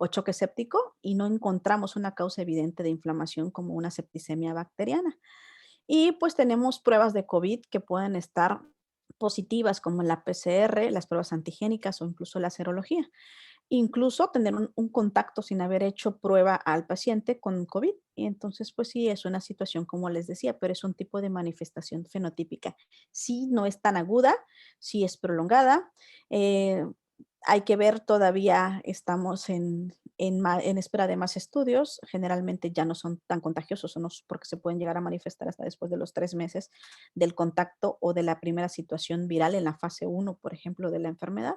o choque séptico, y no encontramos una causa evidente de inflamación como una septicemia bacteriana. Y pues tenemos pruebas de COVID que pueden estar positivas como la PCR, las pruebas antigénicas o incluso la serología. Incluso tener un contacto sin haber hecho prueba al paciente con COVID. Y entonces, pues sí, es una situación, como les decía, pero es un tipo de manifestación fenotípica. Sí, no es tan aguda, sí es prolongada. eh, Hay que ver, todavía estamos en espera de más estudios. Generalmente ya no son tan contagiosos o no, porque se pueden llegar a manifestar hasta después de los 3 meses del contacto o de la primera situación viral en la fase uno, por ejemplo, de la enfermedad.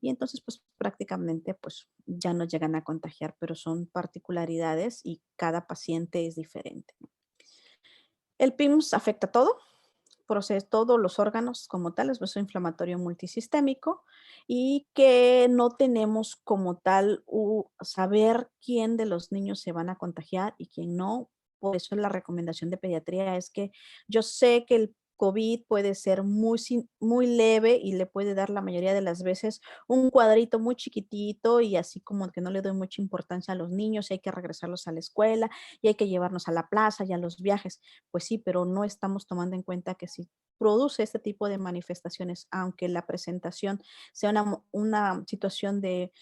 Y entonces, pues prácticamente, pues ya no llegan a contagiar, pero son particularidades y cada paciente es diferente. El PIMS afecta todo, procesa todos los órganos como tal, es un inflamatorio multisistémico y que no tenemos como tal saber quién de los niños se van a contagiar y quién no. Por eso la recomendación de pediatría es que yo sé que el COVID puede ser muy leve y le puede dar la mayoría de las veces un cuadrito muy chiquitito y así como que no le doy mucha importancia a los niños y hay que regresarlos a la escuela y hay que llevarnos a la plaza y a los viajes. Pues sí, pero no estamos tomando en cuenta que si produce este tipo de manifestaciones, aunque la presentación sea una situación de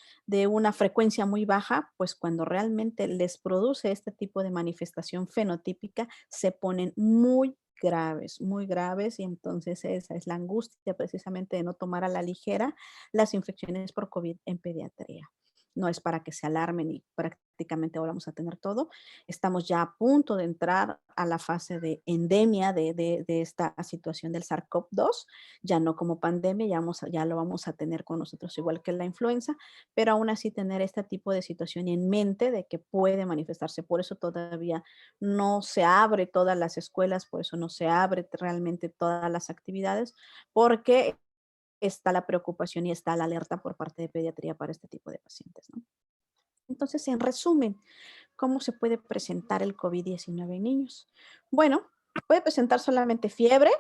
una frecuencia muy baja, pues cuando realmente les produce este tipo de manifestación fenotípica, se ponen muy graves, y entonces esa es la angustia precisamente de no tomar a la ligera las infecciones por COVID en pediatría. No es para que se alarmen y prácticamente ahora vamos a tener todo. Estamos ya a punto de entrar a la fase de endemia de esta situación del SARS-CoV-2, ya no como pandemia, ya lo vamos a tener con nosotros igual que la influenza, pero aún así tener este tipo de situación en mente de que puede manifestarse. Por eso todavía no se abre todas las escuelas, por eso no se abre realmente todas las actividades, porque está la preocupación y está la alerta por parte de pediatría para este tipo de pacientes, ¿no? Entonces, en resumen, ¿cómo se puede presentar el COVID-19 en niños? Bueno, puede presentar solamente fiebre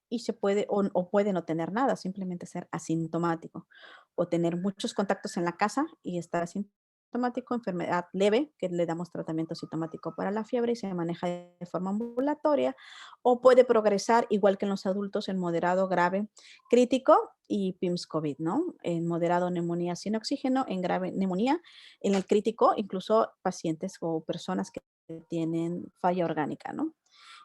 y o puede no tener nada, simplemente ser asintomático, o tener muchos contactos en la casa y estar asintomático, asintomático, enfermedad leve, que le damos tratamiento sintomático para la fiebre y se maneja de forma ambulatoria, o puede progresar, igual que en los adultos, en moderado, grave, crítico y PIMS COVID, ¿no? En moderado, neumonía sin oxígeno, en grave, neumonía, en el crítico, incluso pacientes o personas que tienen falla orgánica, ¿no?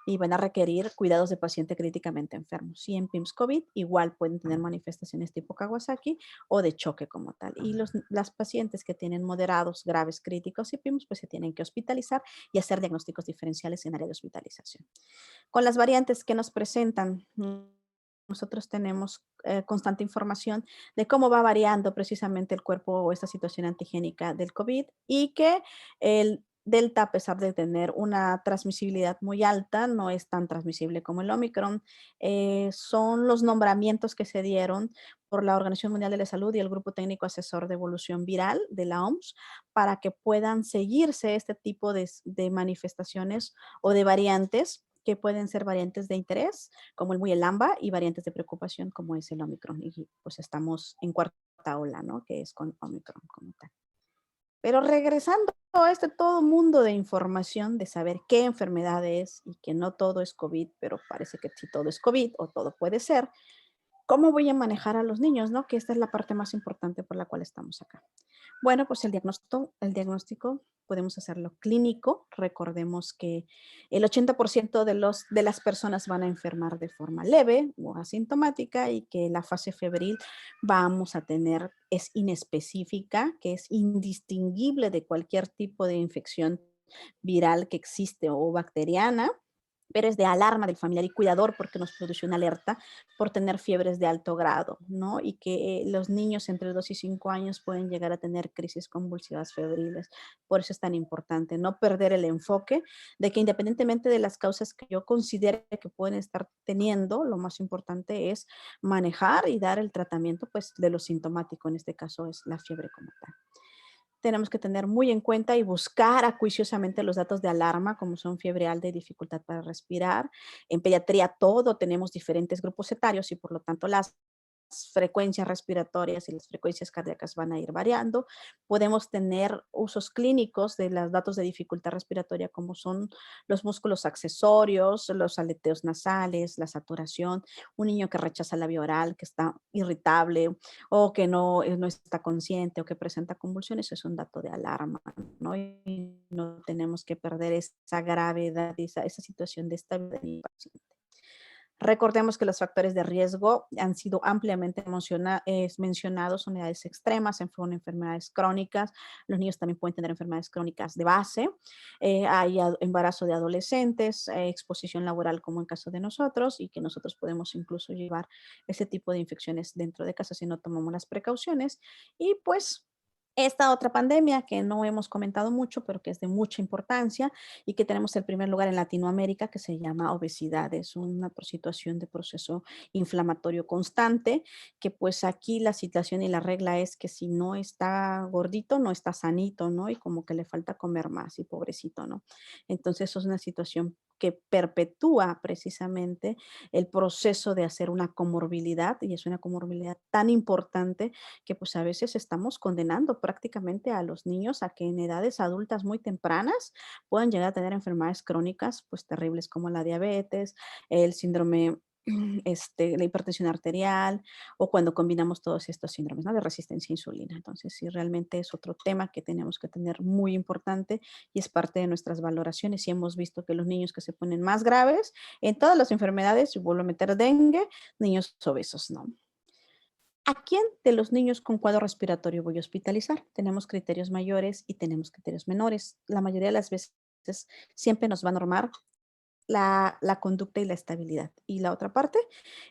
Y van a requerir cuidados de paciente críticamente enfermo. Si en PIMS COVID igual pueden tener manifestaciones tipo Kawasaki o de choque como tal. Y las pacientes que tienen moderados, graves, críticos y PIMS, pues se tienen que hospitalizar y hacer diagnósticos diferenciales en área de hospitalización. Con las variantes que nos presentan, nosotros tenemos constante información de cómo va variando precisamente el cuerpo o esta situación antigénica del COVID y que el Delta, a pesar de tener una transmisibilidad muy alta, no es tan transmisible como el Omicron. Son los nombramientos que se dieron por la Organización Mundial de la Salud y el Grupo Técnico Asesor de Evolución Viral de la OMS para que puedan seguirse este tipo de manifestaciones o de variantes que pueden ser variantes de interés, como el lambda, y variantes de preocupación, como es el Omicron. Y pues estamos en cuarta ola, ¿no? Que es con Omicron como tal. Pero regresando a este todo mundo de información, de saber qué enfermedad es y que no todo es COVID, pero parece que sí todo es COVID o todo puede ser, ¿cómo voy a manejar a los niños, no? Que esta es la parte más importante por la cual estamos acá. Bueno, pues el diagnóstico podemos hacerlo clínico. Recordemos que el 80% de las personas van a enfermar de forma leve o asintomática y que la fase febril vamos a tener es inespecífica, que es indistinguible de cualquier tipo de infección viral que existe o bacteriana, pero es de alarma del familiar y cuidador porque nos produce una alerta por tener fiebres de alto grado, ¿no? Y que los niños entre 2 y 5 años pueden llegar a tener crisis convulsivas febriles. Por eso es tan importante no perder el enfoque de que independientemente de las causas que yo considere que pueden estar teniendo, lo más importante es manejar y dar el tratamiento, pues, de lo sintomático, en este caso es la fiebre como tal. Tenemos que tener muy en cuenta y buscar acuiciosamente los datos de alarma, como son fiebre alta y dificultad para respirar. En pediatría todo tenemos diferentes grupos etarios y por lo tanto las frecuencias respiratorias y las frecuencias cardíacas van a ir variando. Podemos tener usos clínicos de los datos de dificultad respiratoria, como son los músculos accesorios, los aleteos nasales, la saturación, un niño que rechaza la vía oral, que está irritable o que no está consciente o que presenta convulsiones, es un dato de alarma, ¿no? Y no tenemos que perder esa gravedad, esa situación de estabilidad en el paciente. Recordemos que los factores de riesgo han sido ampliamente mencionados, son edades extremas, enfermedades crónicas, los niños también pueden tener enfermedades crónicas de base, hay embarazo de adolescentes, exposición laboral como en caso de nosotros y que nosotros podemos incluso llevar ese tipo de infecciones dentro de casa si no tomamos las precauciones. Y pues esta otra pandemia que no hemos comentado mucho, pero que es de mucha importancia y que tenemos el primer lugar en Latinoamérica, que se llama obesidad. Es una situación de proceso inflamatorio constante, que pues aquí la situación y la regla es que si no está gordito, no está sanito, ¿no? Y como que le falta comer más y pobrecito, ¿no? Entonces, eso es una situación que perpetúa precisamente el proceso de hacer una comorbilidad y es una comorbilidad tan importante que pues a veces estamos condenando prácticamente a los niños a que en edades adultas muy tempranas pueden llegar a tener enfermedades crónicas pues terribles como la diabetes, el síndrome, la hipertensión arterial o cuando combinamos todos estos síndromes, ¿no? De resistencia a insulina. Entonces, sí, realmente es otro tema que tenemos que tener muy importante y es parte de nuestras valoraciones y hemos visto que los niños que se ponen más graves en todas las enfermedades, y vuelvo a meter dengue, niños obesos, ¿no? ¿A quién de los niños con cuadro respiratorio voy a hospitalizar? Tenemos criterios mayores y tenemos criterios menores. La mayoría de las veces siempre nos va a normar la conducta y la estabilidad. Y la otra parte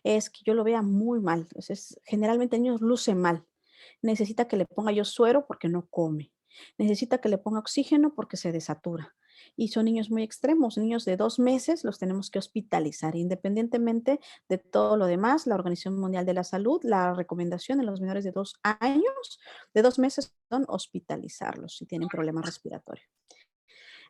es que yo lo vea muy mal. Entonces, generalmente el niño luce mal. Necesita que le ponga yo suero porque no come. Necesita que le ponga oxígeno porque se desatura. Y son niños muy extremos, niños de 2 meses los tenemos que hospitalizar. Independientemente de todo lo demás, la Organización Mundial de la Salud, la recomendación en los menores de 2 años, de 2 meses, son hospitalizarlos si tienen problemas respiratorios.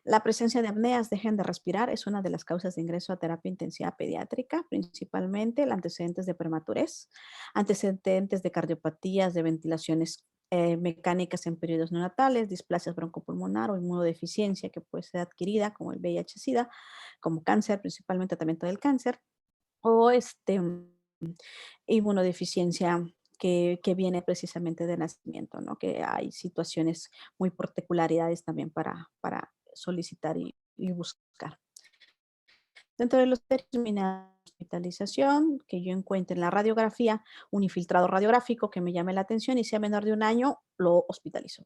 La presencia de apneas, dejen de respirar, es una de las causas de ingreso a terapia intensiva pediátrica, principalmente el antecedentes de prematurez, antecedentes de cardiopatías, de ventilaciones mecánicas en periodos neonatales, displasias broncopulmonar o inmunodeficiencia que puede ser adquirida, como el VIH-Sida, como cáncer, principalmente tratamiento del cáncer, o inmunodeficiencia que viene precisamente de nacimiento, ¿no? Que hay situaciones muy particularidades también para solicitar y buscar. Dentro de los términos de hospitalización que yo encuentre en la radiografía, un infiltrado radiográfico que me llame la atención y sea menor de un año, lo hospitalizo.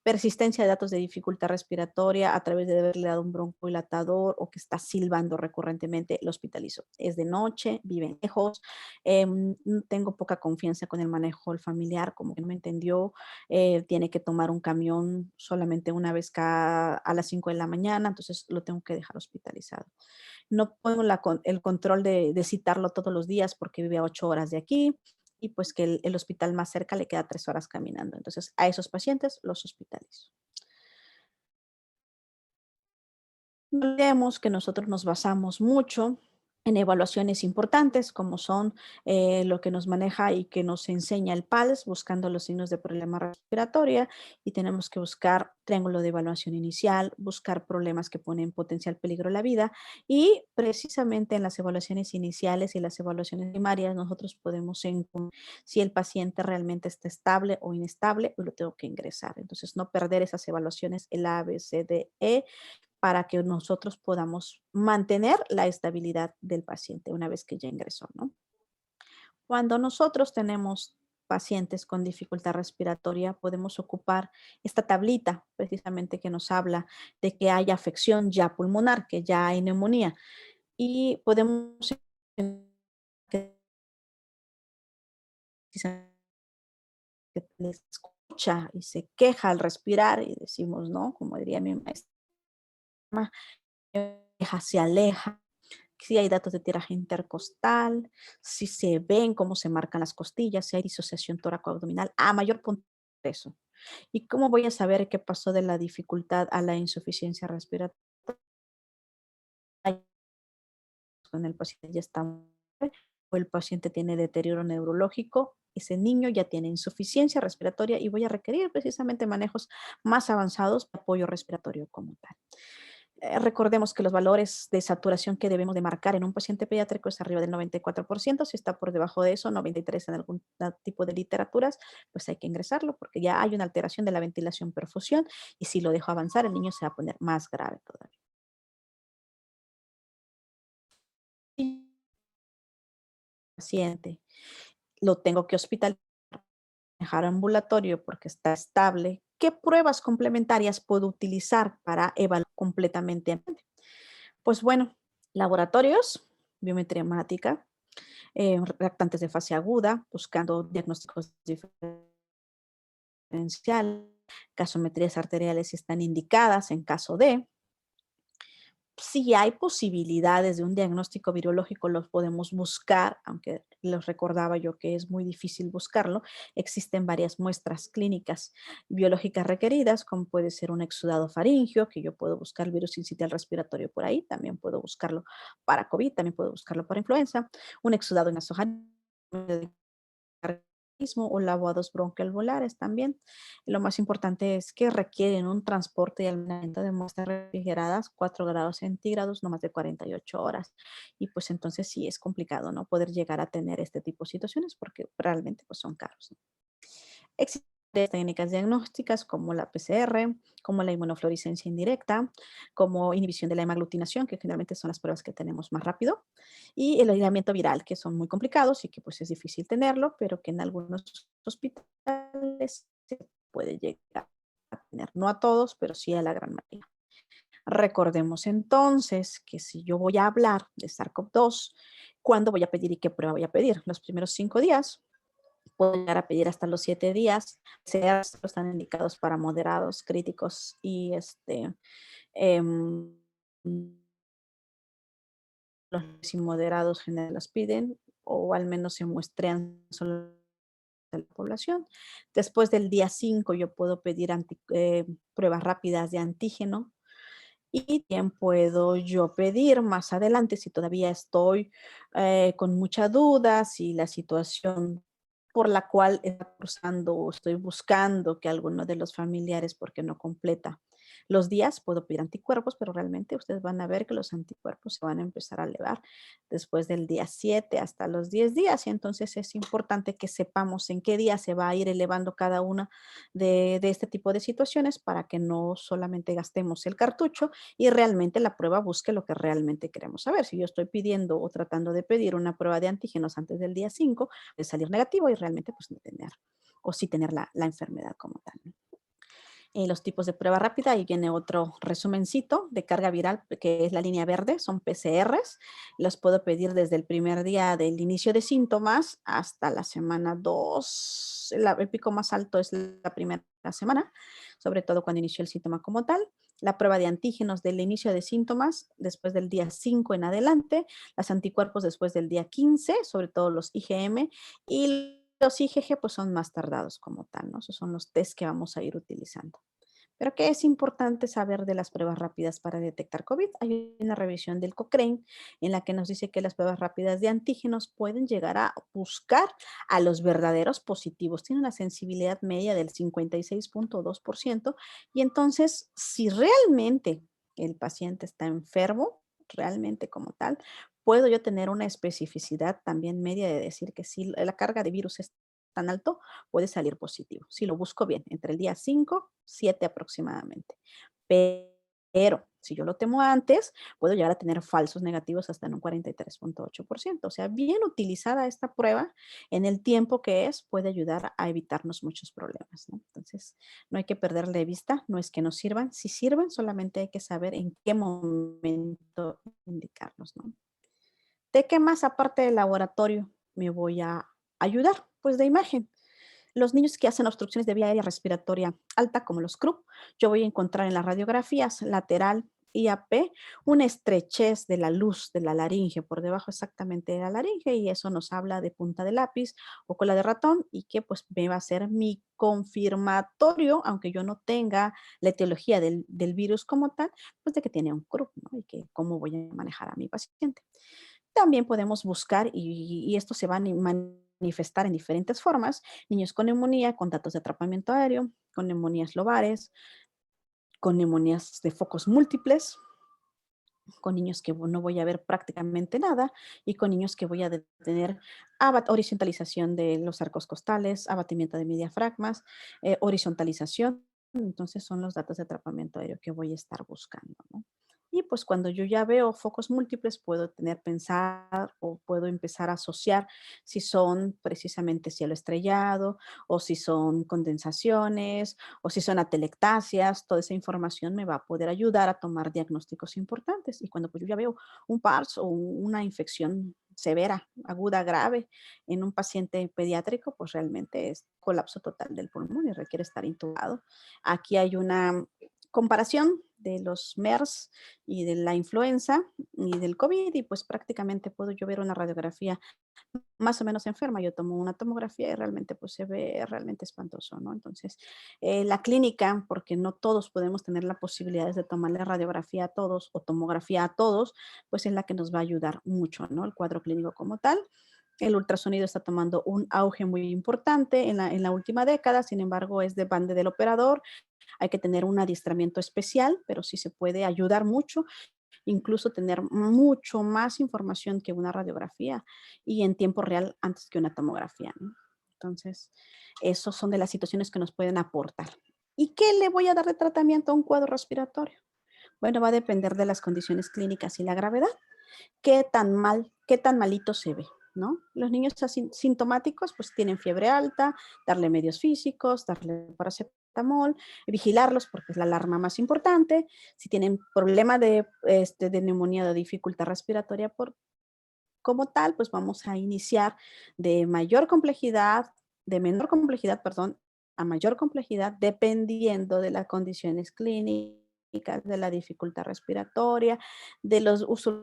Persistencia de datos de dificultad respiratoria a través de haberle dado un broncodilatador o que está silbando recurrentemente, lo hospitalizo. Es de noche, vive lejos, tengo poca confianza con el manejo del familiar, como que no me entendió, tiene que tomar un camión solamente una vez a las 5 de la mañana, entonces lo tengo que dejar hospitalizado. No pongo el control de citarlo todos los días porque vive a 8 horas de aquí y pues que el hospital más cerca le queda 3 horas caminando. Entonces, a esos pacientes los hospitalizo. No olvidemos que nosotros nos basamos mucho en evaluaciones importantes, como son lo que nos maneja y que nos enseña el PALS, buscando los signos de problema respiratoria, y tenemos que buscar triángulo de evaluación inicial, buscar problemas que ponen en potencial peligro la vida, y precisamente en las evaluaciones iniciales y las evaluaciones primarias nosotros podemos encontrar si el paciente realmente está estable o inestable o lo tengo que ingresar. Entonces, no perder esas evaluaciones, el A, B, C, D, E, para que nosotros podamos mantener la estabilidad del paciente una vez que ya ingresó, ¿no? Cuando nosotros tenemos pacientes con dificultad respiratoria, podemos ocupar esta tablita precisamente que nos habla de que hay afección ya pulmonar, que ya hay neumonía y podemos que le escucha y se queja al respirar y decimos, ¿no? Como diría mi maestra, se aleja, si hay datos de tiraje intercostal, si se ven cómo se marcan las costillas, si hay disociación tóraco-abdominal, a mayor punto de eso. ¿Y cómo voy a saber qué pasó de la dificultad a la insuficiencia respiratoria? Con el paciente ya está o el paciente tiene deterioro neurológico, ese niño ya tiene insuficiencia respiratoria y voy a requerir precisamente manejos más avanzados de apoyo respiratorio como tal. Recordemos que los valores de saturación que debemos de marcar en un paciente pediátrico es arriba del 94%. Si está por debajo de eso, 93 en algún tipo de literaturas, pues hay que ingresarlo porque ya hay una alteración de la ventilación perfusión y si lo dejo avanzar, el niño se va a poner más grave todavía. Paciente, lo tengo que hospitalizar, dejar ambulatorio porque está estable. ¿Qué pruebas complementarias puedo utilizar para evaluar completamente? Pues bueno, laboratorios, biometría hemática, reactantes de fase aguda, buscando diagnósticos diferenciales, gasometrías arteriales si están indicadas en caso de. Si hay posibilidades de un diagnóstico virológico, los podemos buscar, aunque les recordaba yo que es muy difícil buscarlo. Existen varias muestras clínicas biológicas requeridas, como puede ser un exudado faríngeo, que yo puedo buscar el virus sincitial respiratorio por ahí, también puedo buscarlo para COVID, también puedo buscarlo para influenza, un exudado nasofaríngeo o lavados broncoalveolares también. Lo más importante es que requieren un transporte y almacenamiento de muestras refrigeradas 4 grados centígrados, no más de 48 horas. Y pues entonces sí es complicado, ¿no? Poder llegar a tener este tipo de situaciones porque realmente pues son caros, ¿no? Existen técnicas diagnósticas como la PCR, como la inmunofluorescencia indirecta, como inhibición de la hemaglutinación, que generalmente son las pruebas que tenemos más rápido, y el aislamiento viral, que son muy complicados y que pues es difícil tenerlo, pero que en algunos hospitales se puede llegar a tener. No a todos, pero sí a la gran mayoría. Recordemos entonces que si yo voy a hablar de SARS-CoV-2, ¿cuándo voy a pedir y qué prueba voy a pedir? Los primeros 5 días, puedo llegar a pedir hasta los 7 días. Están indicados para moderados, críticos y em, los inmoderados generalmente las piden o al menos se muestrean solo a la población. Después del día 5 yo puedo pedir pruebas rápidas de antígeno y también puedo yo pedir más adelante si todavía estoy con mucha duda, si la situación por la cual está cruzando o estoy buscando que alguno de los familiares, porque no completa los días, puedo pedir anticuerpos, pero realmente ustedes van a ver que los anticuerpos se van a empezar a elevar después del día 7 hasta los 10 días. Y entonces es importante que sepamos en qué día se va a ir elevando cada una de este tipo de situaciones para que no solamente gastemos el cartucho y realmente la prueba busque lo que realmente queremos saber. Si yo estoy pidiendo o tratando de pedir una prueba de antígenos antes del día 5, de salir negativo y realmente pues no tener o sí tener la enfermedad como tal, ¿no? Los tipos de prueba rápida, ahí viene otro resumencito de carga viral, que es la línea verde, son PCRs. Los puedo pedir desde el primer día del inicio de síntomas hasta la semana 2. El pico más alto es la primera semana, sobre todo cuando inició el síntoma como tal. La prueba de antígenos del inicio de síntomas después del día 5 en adelante, los anticuerpos después del día 15, sobre todo los IgM, y los IgG pues son más tardados como tal, ¿no? Esos son los test que vamos a ir utilizando. Pero ¿qué es importante saber de las pruebas rápidas para detectar COVID? Hay una revisión del Cochrane en la que nos dice que las pruebas rápidas de antígenos pueden llegar a buscar a los verdaderos positivos. Tienen una sensibilidad media del 56.2%. Y entonces, si realmente el paciente está enfermo, realmente como tal, puedo yo tener una especificidad también media de decir que si la carga de virus es tan alto, puede salir positivo. Si lo busco bien, entre el día 5, 7 aproximadamente. Pero si yo lo temo antes, puedo llegar a tener falsos negativos hasta en un 43.8%. O sea, bien utilizada esta prueba en el tiempo que es, puede ayudar a evitarnos muchos problemas, ¿no? Entonces, no hay que perderle de vista, no es que no sirvan, si sirven, solamente hay que saber en qué momento indicarlos, ¿no? ¿De qué más aparte del laboratorio me voy a ayudar? Pues de imagen. Los niños que hacen obstrucciones de vía aérea respiratoria alta, como los CRUP, yo voy a encontrar en las radiografías lateral y AP una estrechez de la luz de la laringe, por debajo exactamente de la laringe, y eso nos habla de punta de lápiz o cola de ratón, y que pues me va a ser mi confirmatorio, aunque yo no tenga la etiología del virus como tal, pues de que tiene un CRUP, ¿no? Y que cómo voy a manejar a mi paciente. También podemos buscar, y esto se va a manifestar en diferentes formas, niños con neumonía, con datos de atrapamiento aéreo, con neumonías lobares, con neumonías de focos múltiples, con niños que no voy a ver prácticamente nada y con niños que voy a tener horizontalización de los arcos costales, abatimiento de diafragmas, horizontalización. Entonces son los datos de atrapamiento aéreo que voy a estar buscando, ¿no? Y pues cuando yo ya veo focos múltiples, puedo pensar o puedo empezar a asociar si son precisamente cielo estrellado o si son condensaciones o si son atelectasias. Toda esa información me va a poder ayudar a tomar diagnósticos importantes. Y cuando pues yo ya veo un PARS o una infección severa, aguda, grave en un paciente pediátrico, pues realmente es colapso total del pulmón y requiere estar intubado. Aquí hay una comparación de los MERS y de la influenza y del COVID, y pues prácticamente puedo yo ver una radiografía más o menos enferma. Yo tomo una tomografía y realmente pues se ve realmente espantoso, ¿no? Entonces, la clínica, porque no todos podemos tener la posibilidad de tomarle radiografía a todos o tomografía a todos, pues es la que nos va a ayudar mucho, ¿no? El cuadro clínico como tal. El ultrasonido está tomando un auge muy importante en la última década, sin embargo, es de bande del operador. Hay que tener un adiestramiento especial, pero sí se puede ayudar mucho, incluso tener mucho más información que una radiografía y en tiempo real antes que una tomografía, ¿no? Entonces, esos son de las situaciones que nos pueden aportar. ¿Y qué le voy a dar de tratamiento a un cuadro respiratorio? Bueno, va a depender de las condiciones clínicas y la gravedad. ¿Qué tan mal, qué tan malito se ve? ¿No? Los niños asintomáticos pues tienen fiebre alta, darle medios físicos, darle paracetamol, vigilarlos porque es la alarma más importante. Si tienen problema de neumonía o de dificultad respiratoria como tal, pues vamos a iniciar de mayor complejidad, de menor complejidad, perdón, a mayor complejidad, dependiendo de las condiciones clínicas, de la dificultad respiratoria, de los usos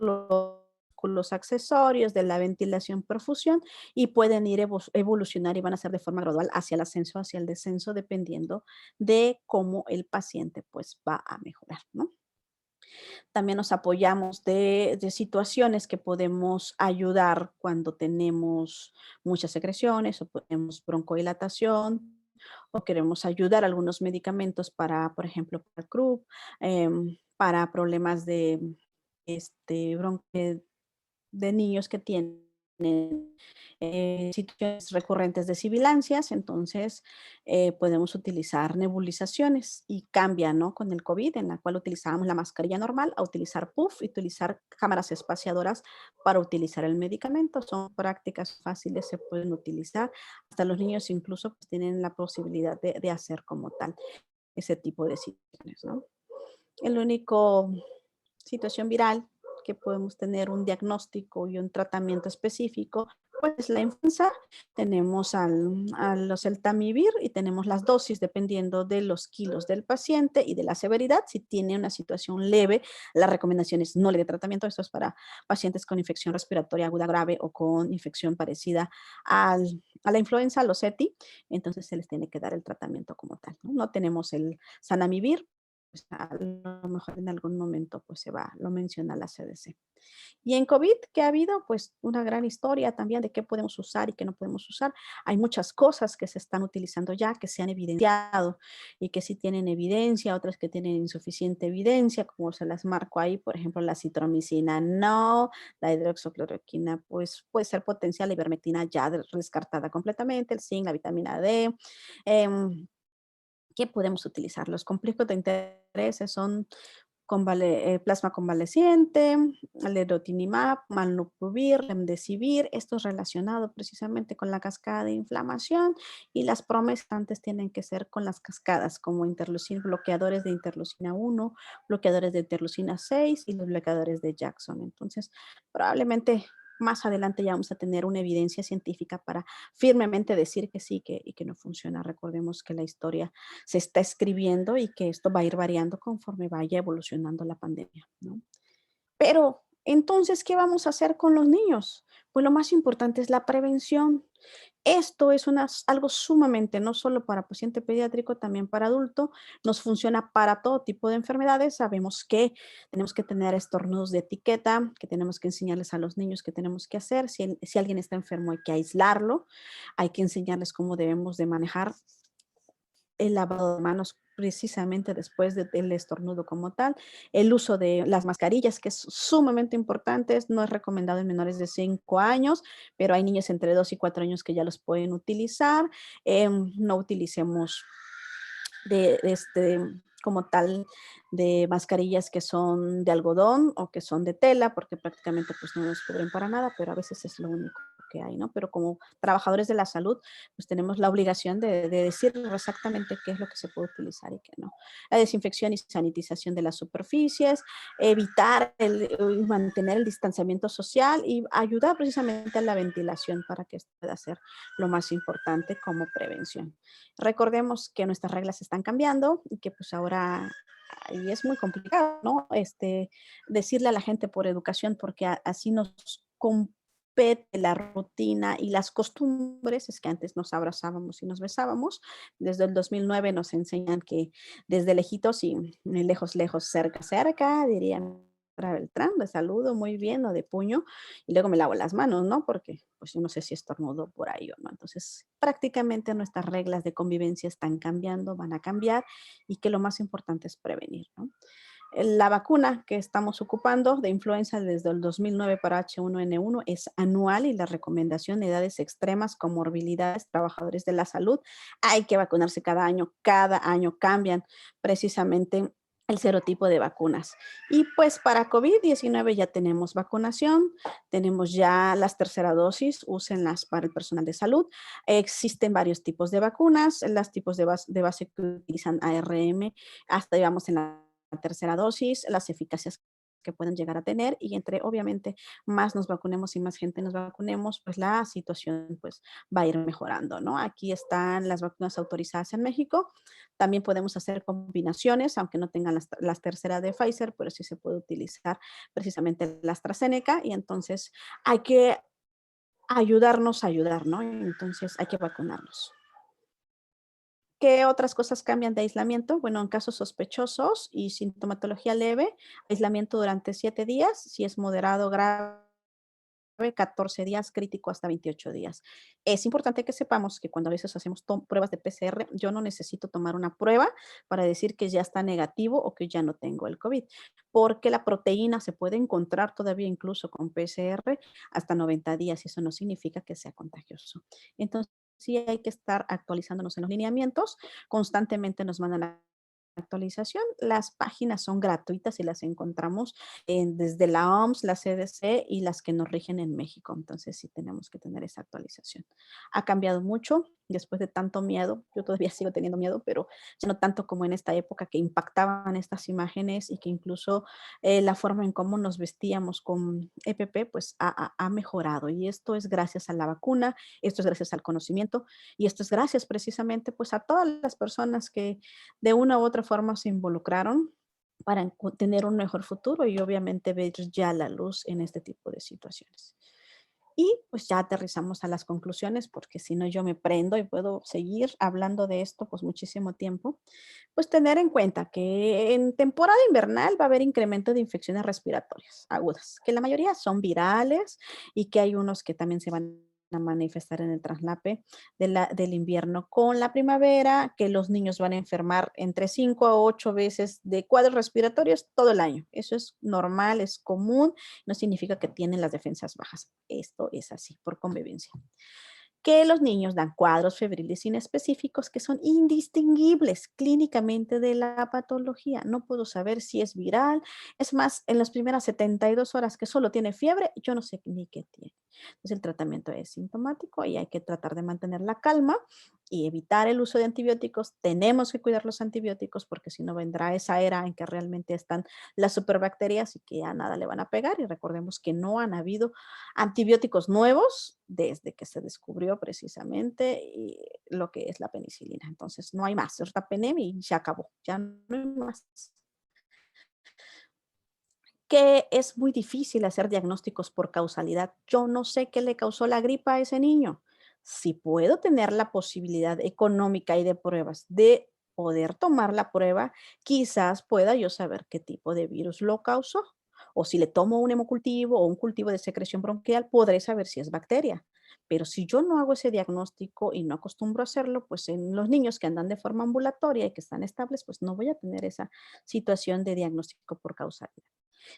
los accesorios, de la ventilación, perfusión, y pueden ir evolucionar y van a ser de forma gradual hacia el ascenso, hacia el descenso, dependiendo de cómo el paciente pues va a mejorar, ¿no? También nos apoyamos de situaciones que podemos ayudar cuando tenemos muchas secreciones o tenemos broncodilatación o queremos ayudar algunos medicamentos para, por ejemplo, para el croup, para problemas de de niños que tienen situaciones recurrentes de sibilancias, entonces podemos utilizar nebulizaciones y cambia, ¿no? Con el COVID, en la cual utilizábamos la mascarilla normal, a utilizar puff y utilizar cámaras espaciadoras para utilizar el medicamento. Son prácticas fáciles, se pueden utilizar. Hasta los niños incluso pues, tienen la posibilidad de hacer como tal ese tipo de situaciones, ¿no? El único situación viral que podemos tener un diagnóstico y un tratamiento específico, pues la influenza, tenemos a los el Tamivir y tenemos las dosis dependiendo de los kilos del paciente y de la severidad. Si tiene una situación leve, la recomendación es no le dé tratamiento. Esto es para pacientes con infección respiratoria aguda grave o con infección parecida a la influenza, a los ETI. Entonces se les tiene que dar el tratamiento como tal. No, no tenemos el Sanamivir, pues, a lo mejor en algún momento, pues, lo menciona la CDC. Y en COVID, ¿qué ha habido? Pues, una gran historia también de qué podemos usar y qué no podemos usar. Hay muchas cosas que se están utilizando ya, que se han evidenciado y que sí tienen evidencia, otras que tienen insuficiente evidencia, como se las marco ahí, por ejemplo, la citromicina no, la hidroxicloroquina, pues, puede ser potencial, la ivermectina ya descartada completamente, el zinc, la vitamina D, ¿qué podemos utilizar? Los complejos de interés son plasma convaleciente, lerotinimab, malnuprovir, remdesivir. Esto es relacionado precisamente con la cascada de inflamación y las promesas antes tienen que ser con las cascadas, como bloqueadores de interleucina 1, bloqueadores de interleucina 6 y los bloqueadores de Jackson. Entonces, probablemente más adelante ya vamos a tener una evidencia científica para firmemente decir que sí y que no funciona. Recordemos que la historia se está escribiendo y que esto va a ir variando conforme vaya evolucionando la pandemia, ¿no? Pero entonces, ¿qué vamos a hacer con los niños? Pues lo más importante es la prevención. Esto es algo sumamente, no solo para paciente pediátrico, también para adulto, nos funciona para todo tipo de enfermedades. Sabemos que tenemos que tener estornudos de etiqueta, que tenemos que enseñarles a los niños qué tenemos que hacer. Si alguien está enfermo, hay que aislarlo, hay que enseñarles cómo debemos de manejar el lavado de manos precisamente después del estornudo como tal, el uso de las mascarillas, que es sumamente importante, no es recomendado en menores de 5 años, pero hay niños entre 2 y 4 años que ya los pueden utilizar. No utilicemos como tal, de mascarillas que son de algodón o que son de tela, porque prácticamente pues no nos cubren para nada, pero a veces es lo único que hay, ¿no? Pero como trabajadores de la salud, pues tenemos la obligación de decir exactamente qué es lo que se puede utilizar y qué no. La desinfección y sanitización de las superficies, evitar mantener el distanciamiento social y ayudar precisamente a la ventilación para que esto pueda ser lo más importante como prevención. Recordemos que nuestras reglas están cambiando y que pues ahora y es muy complicado, ¿no? Decirle a la gente por educación, porque así nos compete la rutina y las costumbres, es que antes nos abrazábamos y nos besábamos, desde el 2009 nos enseñan que desde lejitos y lejos, lejos, cerca, cerca, dirían para Beltrán, de saludo muy bien o de puño, y luego me lavo las manos, ¿no? Porque pues yo no sé si estornudo por ahí o no. Entonces, prácticamente nuestras reglas de convivencia están cambiando, van a cambiar y que lo más importante es prevenir, ¿no? La vacuna que estamos ocupando de influenza desde el 2009 para H1N1 es anual y la recomendación de edades extremas, comorbilidades, trabajadores de la salud, hay que vacunarse cada año cambian precisamente el serotipo de vacunas. Y pues para COVID-19 ya tenemos vacunación, tenemos ya las terceras dosis, úsenlas para el personal de salud. Existen varios tipos de vacunas, los tipos de base que utilizan ARM, hasta digamos en la tercera dosis, las eficacias que pueden llegar a tener y entre obviamente más nos vacunemos y más gente nos vacunemos, pues la situación pues va a ir mejorando, ¿no? Aquí están las vacunas autorizadas en México. También podemos hacer combinaciones, aunque no tengan las terceras de Pfizer, pero sí se puede utilizar precisamente la AstraZeneca y entonces hay que ayudarnos a ayudar, ¿no? Entonces hay que vacunarnos. ¿Qué otras cosas cambian de aislamiento? Bueno, en casos sospechosos y sintomatología leve, aislamiento durante 7 días, si es moderado, grave, 14 días, crítico hasta 28 días. Es importante que sepamos que cuando a veces hacemos pruebas de PCR, yo no necesito tomar una prueba para decir que ya está negativo o que ya no tengo el COVID, porque la proteína se puede encontrar todavía incluso con PCR hasta 90 días y eso no significa que sea contagioso. Entonces, sí hay que estar actualizándonos en los lineamientos, constantemente nos mandan la actualización. Las páginas son gratuitas y las encontramos desde la OMS, la CDC y las que nos rigen en México. Entonces sí tenemos que tener esa actualización. Ha cambiado mucho después de tanto miedo. Yo todavía sigo teniendo miedo, pero ya no tanto como en esta época que impactaban estas imágenes y que incluso la forma en cómo nos vestíamos con EPP pues ha mejorado. Y esto es gracias a la vacuna, esto es gracias al conocimiento y esto es gracias precisamente pues a todas las personas que de una u otra forma se involucraron para tener un mejor futuro y obviamente ver ya la luz en este tipo de situaciones. Y pues ya aterrizamos a las conclusiones, porque si no yo me prendo y puedo seguir hablando de esto pues muchísimo tiempo. Pues tener en cuenta que en temporada invernal va a haber incremento de infecciones respiratorias agudas, que la mayoría son virales y que hay unos que también se van a manifestar en el traslape del invierno con la primavera, que los niños van a enfermar entre 5 a 8 veces de cuadros respiratorios todo el año. Eso es normal, es común, no significa que tienen las defensas bajas. Esto es así, por convivencia. Que los niños dan cuadros febriles inespecíficos que son indistinguibles clínicamente de la patología. No puedo saber si es viral. Es más, en las primeras 72 horas que solo tiene fiebre, yo no sé ni qué tiene. Entonces el tratamiento es sintomático y hay que tratar de mantener la calma y evitar el uso de antibióticos. Tenemos que cuidar los antibióticos porque si no vendrá esa era en que realmente están las superbacterias y que a nada le van a pegar. Y recordemos que no han habido antibióticos nuevos desde que se descubrió precisamente lo que es la penicilina. Entonces, no hay más. Es Rapenem y se acabó. Ya no hay más. Que es muy difícil hacer diagnósticos por causalidad. Yo no sé qué le causó la gripa a ese niño. Si puedo tener la posibilidad económica y de pruebas de poder tomar la prueba, quizás pueda yo saber qué tipo de virus lo causó. O si le tomo un hemocultivo o un cultivo de secreción bronquial, podré saber si es bacteria. Pero si yo no hago ese diagnóstico y no acostumbro a hacerlo, pues en los niños que andan de forma ambulatoria y que están estables, pues no voy a tener esa situación de diagnóstico por causalidad.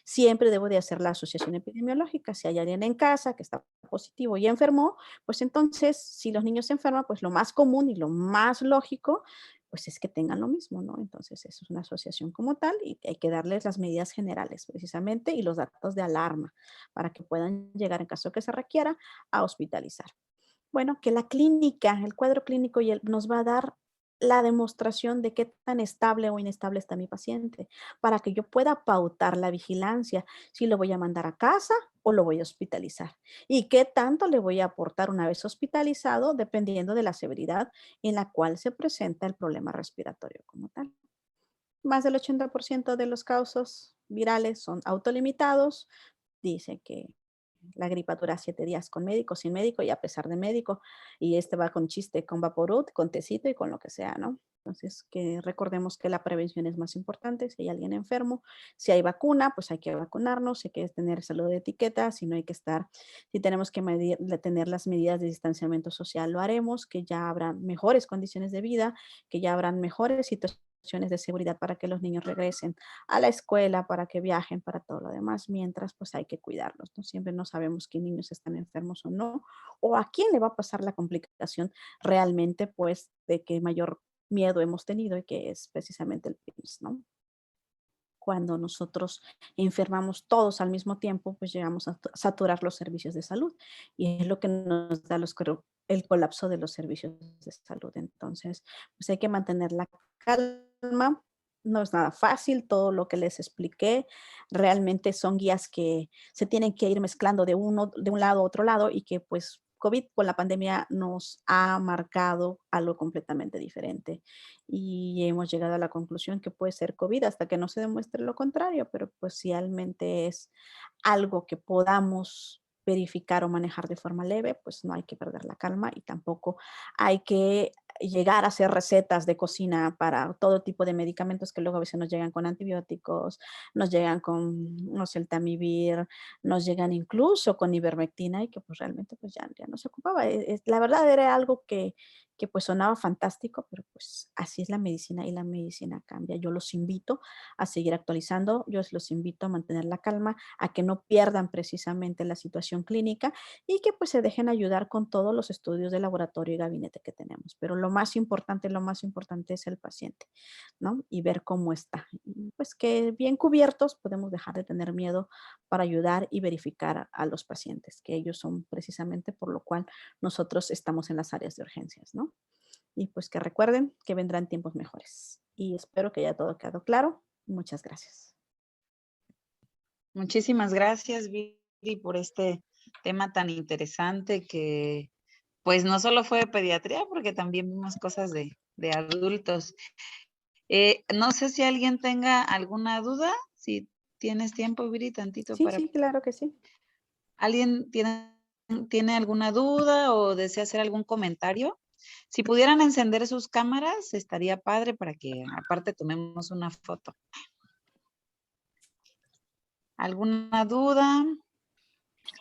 Siempre debo de hacer la asociación epidemiológica. Si hay alguien en casa que está positivo y enfermó, pues entonces, si los niños se enferman, pues lo más común y lo más lógico, pues es que tengan lo mismo, ¿no? Entonces, eso es una asociación como tal y hay que darles las medidas generales precisamente y los datos de alarma para que puedan llegar en caso de que se requiera a hospitalizar. Bueno, que la clínica, el cuadro clínico nos va a dar la demostración de qué tan estable o inestable está mi paciente, para que yo pueda pautar la vigilancia, si lo voy a mandar a casa o lo voy a hospitalizar, y qué tanto le voy a aportar una vez hospitalizado, dependiendo de la severidad en la cual se presenta el problema respiratorio como tal. Más del 80% de los casos virales son autolimitados. Dice que la gripa dura 7 días con médico, sin médico y a pesar de médico. Y este va con chiste, con Vaporub, con tecito y con lo que sea, ¿no? Entonces, que recordemos que la prevención es más importante. Si hay alguien enfermo, si hay vacuna, pues hay que vacunarnos, si hay que tener salud de etiqueta, si no hay que estar, si tenemos que tener las medidas de distanciamiento social, lo haremos, que ya habrá mejores condiciones de vida, que ya habrán mejores situaciones de seguridad para que los niños regresen a la escuela, para que viajen, para todo lo demás, mientras pues hay que cuidarlos, ¿no? Siempre no sabemos qué niños están enfermos o no, o a quién le va a pasar la complicación realmente, pues, de que mayor miedo hemos tenido y que es precisamente el PIMS, ¿no? Cuando nosotros enfermamos todos al mismo tiempo, pues llegamos a saturar los servicios de salud y es lo que nos da el colapso de los servicios de salud. Entonces, pues hay que mantener la calma. No es nada fácil todo lo que les expliqué. Realmente son guías que se tienen que ir mezclando de un lado a otro lado y que pues COVID con la pandemia nos ha marcado algo completamente diferente y hemos llegado a la conclusión que puede ser COVID hasta que no se demuestre lo contrario, pero pues si realmente es algo que podamos verificar o manejar de forma leve, pues no hay que perder la calma y tampoco hay que llegar a hacer recetas de cocina para todo tipo de medicamentos que luego a veces nos llegan con antibióticos, nos llegan con, no sé, el Tamivir, nos llegan incluso con ivermectina y que pues realmente pues ya no se ocupaba. La verdad era algo que pues sonaba fantástico, pero pues así es la medicina y la medicina cambia. Yo los invito a seguir actualizando, yo los invito a mantener la calma, a que no pierdan precisamente la situación clínica y que pues se dejen ayudar con todos los estudios de laboratorio y gabinete que tenemos. Pero lo más importante es el paciente, ¿no? Y ver cómo está. Y pues que bien cubiertos podemos dejar de tener miedo para ayudar y verificar a los pacientes, que ellos son precisamente por lo cual nosotros estamos en las áreas de urgencias, ¿no? Y pues que recuerden que vendrán tiempos mejores. Y espero que ya todo quedado claro. Muchas gracias. Muchísimas gracias, Viri, por este tema tan interesante que pues no solo fue de pediatría, porque también vimos cosas de adultos. No sé si alguien tenga alguna duda, si tienes tiempo, Viri, tantito Sí, para... sí, claro que sí. ¿Alguien tiene alguna duda o desea hacer algún comentario? Si pudieran encender sus cámaras, estaría padre para que aparte tomemos una foto. ¿Alguna duda?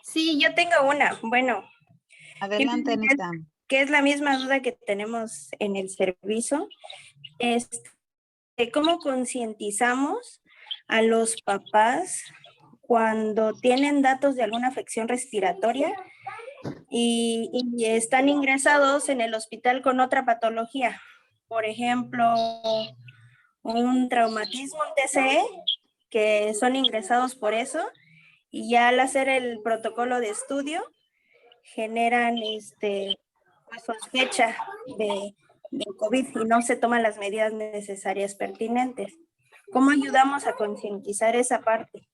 Sí, yo tengo una. Bueno, Adelante, Anita. que es la misma duda que tenemos en el servicio, es de cómo concientizamos a los papás cuando tienen datos de alguna afección respiratoria y están ingresados en el hospital con otra patología. Por ejemplo, un traumatismo, un TCE, que son ingresados por eso, y ya al hacer el protocolo de estudio, generan pues, sospecha de COVID y no se toman las medidas necesarias pertinentes. ¿Cómo ayudamos a concientizar esa parte?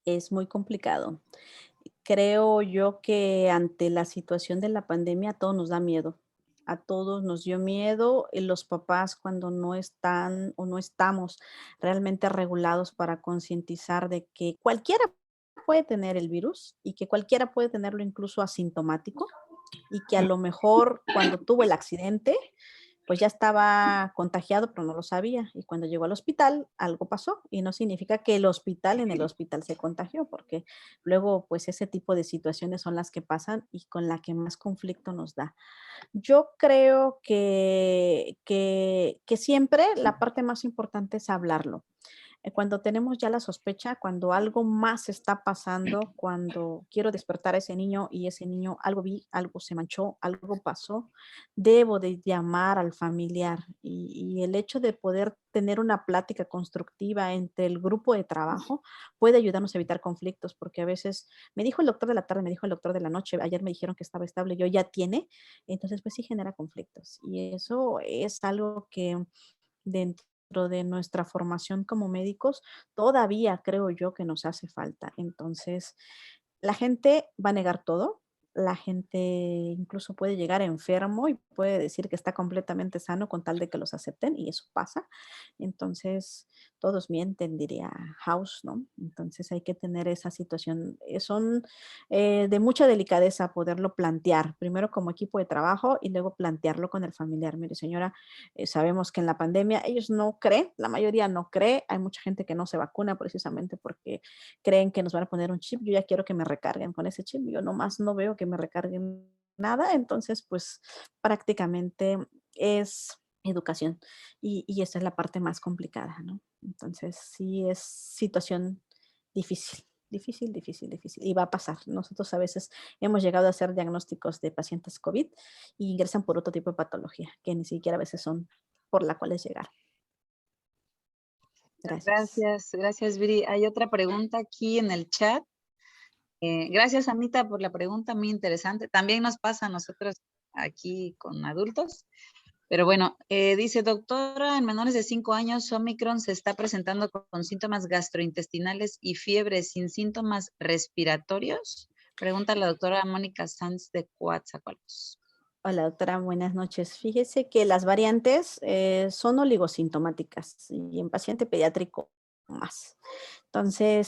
Es muy complicado. Creo yo que ante la situación de la pandemia a todos nos da miedo. A todos nos dio miedo los papás cuando no están o no estamos realmente regulados para concientizar de que cualquiera puede tener el virus y que cualquiera puede tenerlo incluso asintomático y que a lo mejor cuando tuvo el accidente pues ya estaba contagiado, pero no lo sabía. Y cuando llegó al hospital, algo pasó. Y no significa que en el hospital se contagió, porque luego, pues ese tipo de situaciones son las que pasan y con la que más conflicto nos da. Yo creo que siempre la parte más importante es hablarlo. Cuando tenemos ya la sospecha, cuando algo más está pasando, cuando quiero despertar a ese niño y ese niño algo vi, algo se manchó, algo pasó, debo de llamar al familiar y el hecho de poder tener una plática constructiva entre el grupo de trabajo puede ayudarnos a evitar conflictos, porque a veces me dijo el doctor de la tarde, me dijo el doctor de la noche, ayer me dijeron que estaba estable, yo ya tiene, entonces pues sí genera conflictos y eso es algo que dentro de nuestra formación como médicos, todavía creo yo que nos hace falta. Entonces, la gente va a negar todo, la gente incluso puede llegar enfermo y puede decir que está completamente sano con tal de que los acepten y eso pasa. Entonces, todos mienten, diría House, ¿no? Entonces hay que tener esa situación. Son de mucha delicadeza poderlo plantear, primero como equipo de trabajo y luego plantearlo con el familiar. Mire, señora, sabemos que en la pandemia ellos no creen, la mayoría no cree, hay mucha gente que no se vacuna precisamente porque creen que nos van a poner un chip, yo ya quiero que me recarguen con ese chip, yo nomás no veo que me recarguen nada, entonces pues prácticamente es educación y esa es la parte más complicada, ¿no? Entonces sí es situación difícil. Difícil, difícil, difícil. Y va a pasar. Nosotros a veces hemos llegado a hacer diagnósticos de pacientes COVID y ingresan por otro tipo de patología, que ni siquiera a veces son por la cual es llegar. Gracias. Gracias, Viri. Hay otra pregunta aquí en el chat. Gracias, Anita, por la pregunta, muy interesante. También nos pasa a nosotros aquí con adultos. Pero bueno, dice, doctora, en menores de 5 años, Omicron se está presentando con síntomas gastrointestinales y fiebre sin síntomas respiratorios. Pregunta la doctora Mónica Sanz de Coatzacoalcos. Hola, doctora, buenas noches. Fíjese que las variantes son oligosintomáticas y en paciente pediátrico más. Entonces,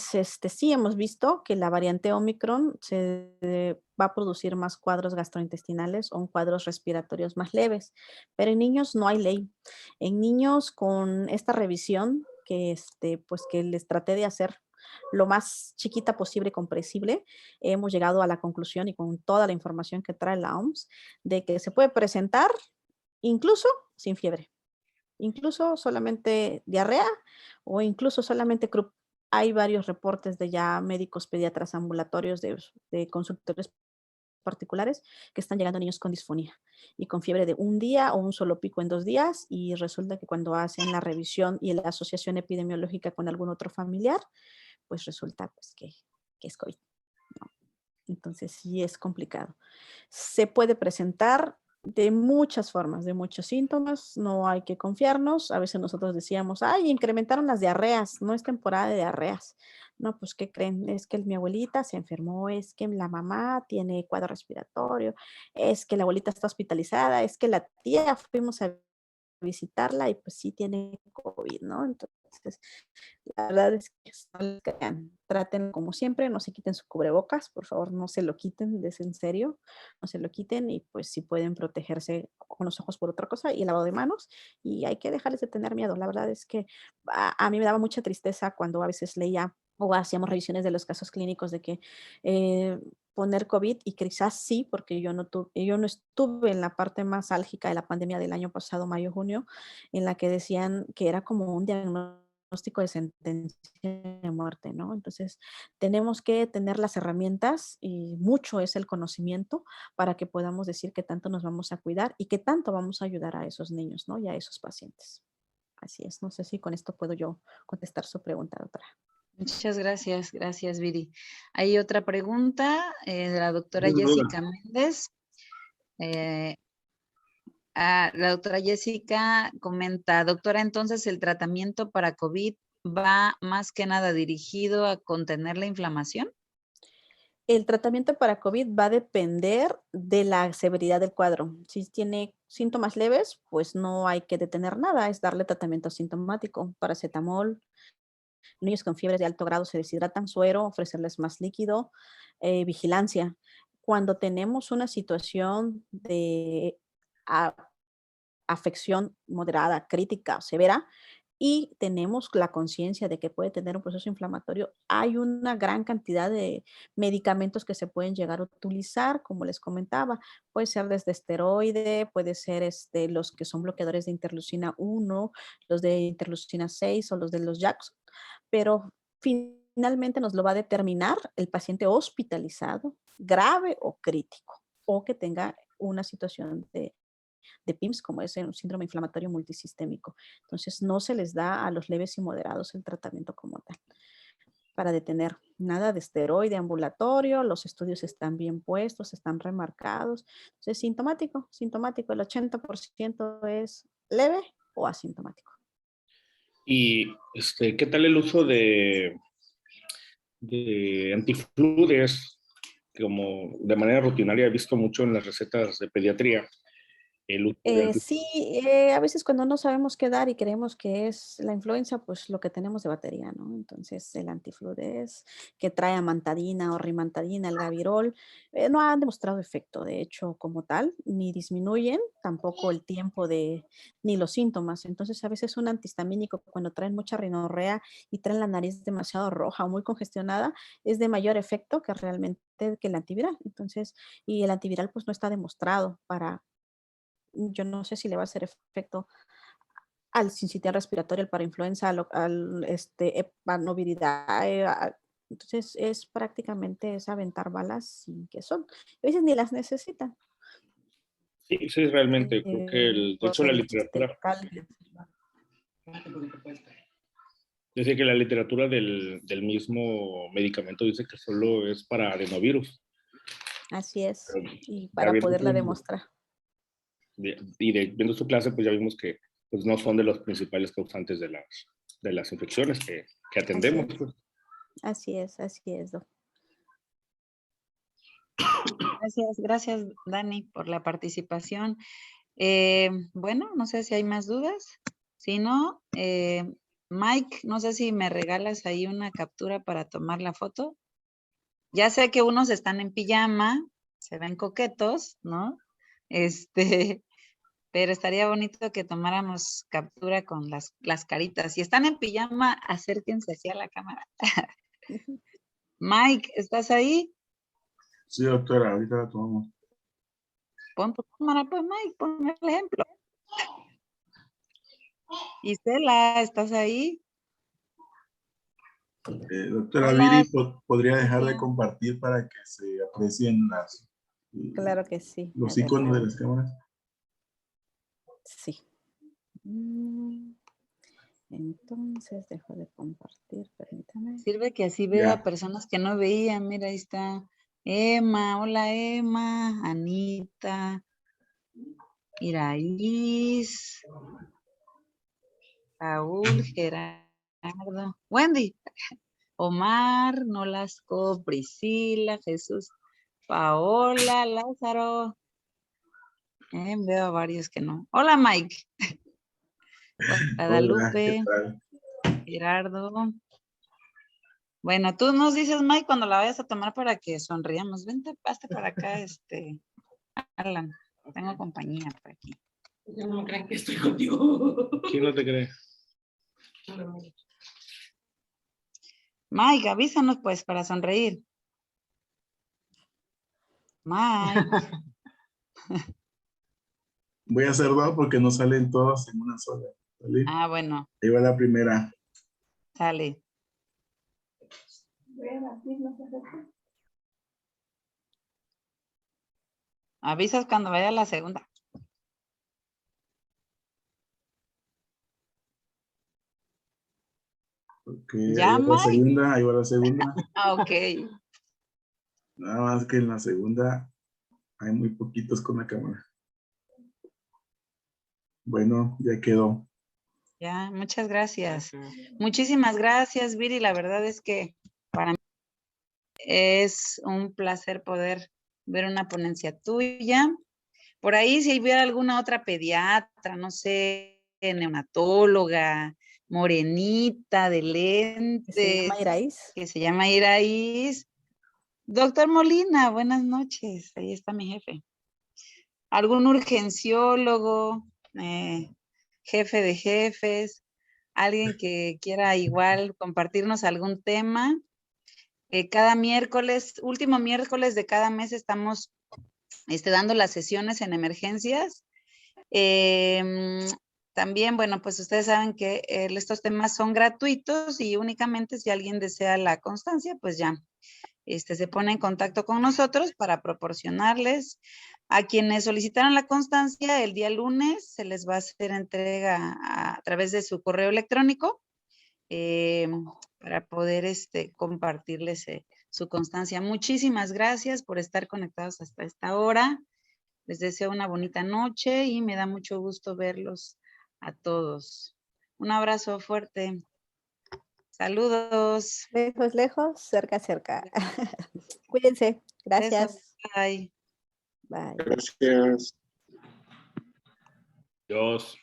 sí hemos visto que la variante Omicron se va a producir más cuadros gastrointestinales o cuadros respiratorios más leves, pero en niños no hay ley. En niños con esta revisión que, pues que les traté de hacer lo más chiquita posible y comprensible, hemos llegado a la conclusión y con toda la información que trae la OMS de que se puede presentar incluso sin fiebre, incluso solamente diarrea o incluso solamente croup. Hay varios reportes de ya médicos pediatras ambulatorios de consultorios particulares que están llegando niños con disfonía y con fiebre de un día o un solo pico en 2 días, y resulta que cuando hacen la revisión y la asociación epidemiológica con algún otro familiar, pues resulta pues que es COVID, ¿no? Entonces sí es complicado. Se puede presentar de muchas formas, de muchos síntomas, no hay que confiarnos. A veces nosotros decíamos, ay, incrementaron las diarreas, no es temporada de diarreas. No, pues, ¿qué creen? Es que mi abuelita se enfermó, es que la mamá tiene cuadro respiratorio, es que la abuelita está hospitalizada, es que la tía fuimos a visitarla y pues sí tiene COVID, ¿no? Entonces, la verdad es que no les crean, traten como siempre, no se quiten su cubrebocas, por favor, no se lo quiten, es en serio, no se lo quiten y pues si pueden protegerse con los ojos por otra cosa y el lavado de manos, y hay que dejarles de tener miedo. La verdad es que a mí me daba mucha tristeza cuando a veces leía o hacíamos revisiones de los casos clínicos de que poner COVID, y quizás sí, porque yo no estuve en la parte más álgica de la pandemia del año pasado, mayo, junio, en la que decían que era como un diagnóstico de sentencia de muerte, ¿no? Entonces, tenemos que tener las herramientas y mucho es el conocimiento para que podamos decir qué tanto nos vamos a cuidar y qué tanto vamos a ayudar a esos niños, ¿no? Y a esos pacientes. Así es. No sé si con esto puedo yo contestar su pregunta, doctora. Muchas gracias, gracias Viri. Hay otra pregunta de la doctora Una duda. Jessica Méndez. La doctora Jessica comenta, doctora, entonces el tratamiento para COVID va más que nada dirigido a contener la inflamación. El tratamiento para COVID va a depender de la severidad del cuadro. Si tiene síntomas leves, pues no hay que detener nada, es darle tratamiento sintomático, paracetamol. Niños con fiebre de alto grado se deshidratan, suero, ofrecerles más líquido, vigilancia. Cuando tenemos una situación de a- afección moderada, crítica o severa, y tenemos la conciencia de que puede tener un proceso inflamatorio, hay una gran cantidad de medicamentos que se pueden llegar a utilizar, como les comentaba. Puede ser desde esteroide, puede ser los que son bloqueadores de interleucina 1, los de interleucina 6 o los de los JAKs, pero finalmente nos lo va a determinar el paciente hospitalizado, grave o crítico, o que tenga una situación de PIMS, como es un síndrome inflamatorio multisistémico. Entonces, no se les da a los leves y moderados el tratamiento como tal para detener nada de esteroide ambulatorio, los estudios están bien puestos, están remarcados. Entonces, sintomático, el 80% es leve o asintomático. Y ¿qué tal el uso de antifludes? Como de manera rutinaria he visto mucho en las recetas de pediatría el uso de antifludes. Sí, a veces cuando no sabemos qué dar y creemos que es la influenza, pues lo que tenemos de batería, ¿no? Entonces el antifludes que trae amantadina o rimantadina, el Gavirol, no han demostrado efecto, de hecho, como tal, ni disminuyen tampoco el tiempo ni los síntomas. Entonces a veces un antihistamínico cuando traen mucha rinorrea y traen la nariz demasiado roja o muy congestionada, es de mayor efecto que realmente que el antiviral. Entonces, y el antiviral pues no está demostrado yo no sé si le va a hacer efecto al sincitial respiratorio, al parainfluenza, al Hepanoviridae, entonces es prácticamente es aventar balas sin que son. A veces ni las necesitan. Sí, sí, realmente. Creo que, de Por hecho, la literatura, dice que la literatura del mismo medicamento dice que solo es para adenovirus. Así es, Pero y ya para poderla demostrar. viendo su clase, pues ya vimos que pues, no son de los principales causantes de las infecciones que atendemos. Pues. Así es, Doc. Gracias Dani por la participación. Bueno, no sé si hay más dudas. Si no, Mike, no sé si me regalas ahí una captura para tomar la foto. Ya sé que unos están en pijama, se ven coquetos, ¿no? Pero estaría bonito que tomáramos captura con las caritas. Si están en pijama, acérquense hacia la cámara. Mike, ¿estás ahí? Sí, doctora, ahorita la tomamos. Pon tu cámara, pues, Mike, pon el ejemplo. Isela, ¿estás ahí? Doctora Hola, Viri, ¿podría dejar de Cintia. compartir para que se aprecien Claro que sí. A los ver, iconos de las cámaras? sí. Entonces, dejo de compartir, permítame. Sirve que así veo a Ya. personas que no veía. Mira, ahí está Emma. Hola, Emma. Anita. Iraís. Paul, Gerardo. Wendy. Omar, Nolasco, Priscila, Jesús, Paola, Lázaro. Veo a varios que no. Hola, Mike. Hola, ¿qué Guadalupe, tal? Gerardo. Bueno, tú nos dices, Mike, cuando la vayas a tomar para que sonriamos. Vente, hasta para acá, Alan. Tengo compañía por aquí. Ya no me crean que estoy contigo. ¿Quién no te cree? Mike, avísanos pues para sonreír. Mike. Voy a hacer dos porque no salen todos en una sola. ¿Sale? Ah, bueno, Ahí va la primera. sale. Avisas cuando vaya la segunda. Ok, ¿Ya, ahí va la Mike? segunda, ahí va la segunda. Ah, ok. Nada más que en la segunda hay muy poquitos con la cámara. Bueno, ya quedó. Ya, muchas gracias. Muchísimas gracias, Viri. La verdad es que para mí es un placer poder ver una ponencia tuya. Por ahí, si hubiera alguna otra pediatra, no sé, neonatóloga, morenita, de Que se llama lentes, Iraís. que se llama Iraís. Doctor Molina, buenas noches. Ahí está mi jefe. Algún urgenciólogo, jefe de jefes, alguien que quiera igual compartirnos algún tema. Cada miércoles, último miércoles de cada mes estamos dando las sesiones en emergencias. También, bueno, pues ustedes saben que estos temas son gratuitos y únicamente si alguien desea la constancia, pues ya se pone en contacto con nosotros para proporcionarles. A quienes solicitaron la constancia, el día lunes se les va a hacer entrega a través de su correo electrónico para poder compartirles su constancia. Muchísimas gracias por estar conectados hasta esta hora. Les deseo una bonita noche y me da mucho gusto verlos a todos. Un abrazo fuerte. Saludos. Lejos, lejos, cerca, cerca. Cuídense. Besos. Gracias. Bye. Bye. Gracias. Dios.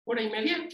1:30.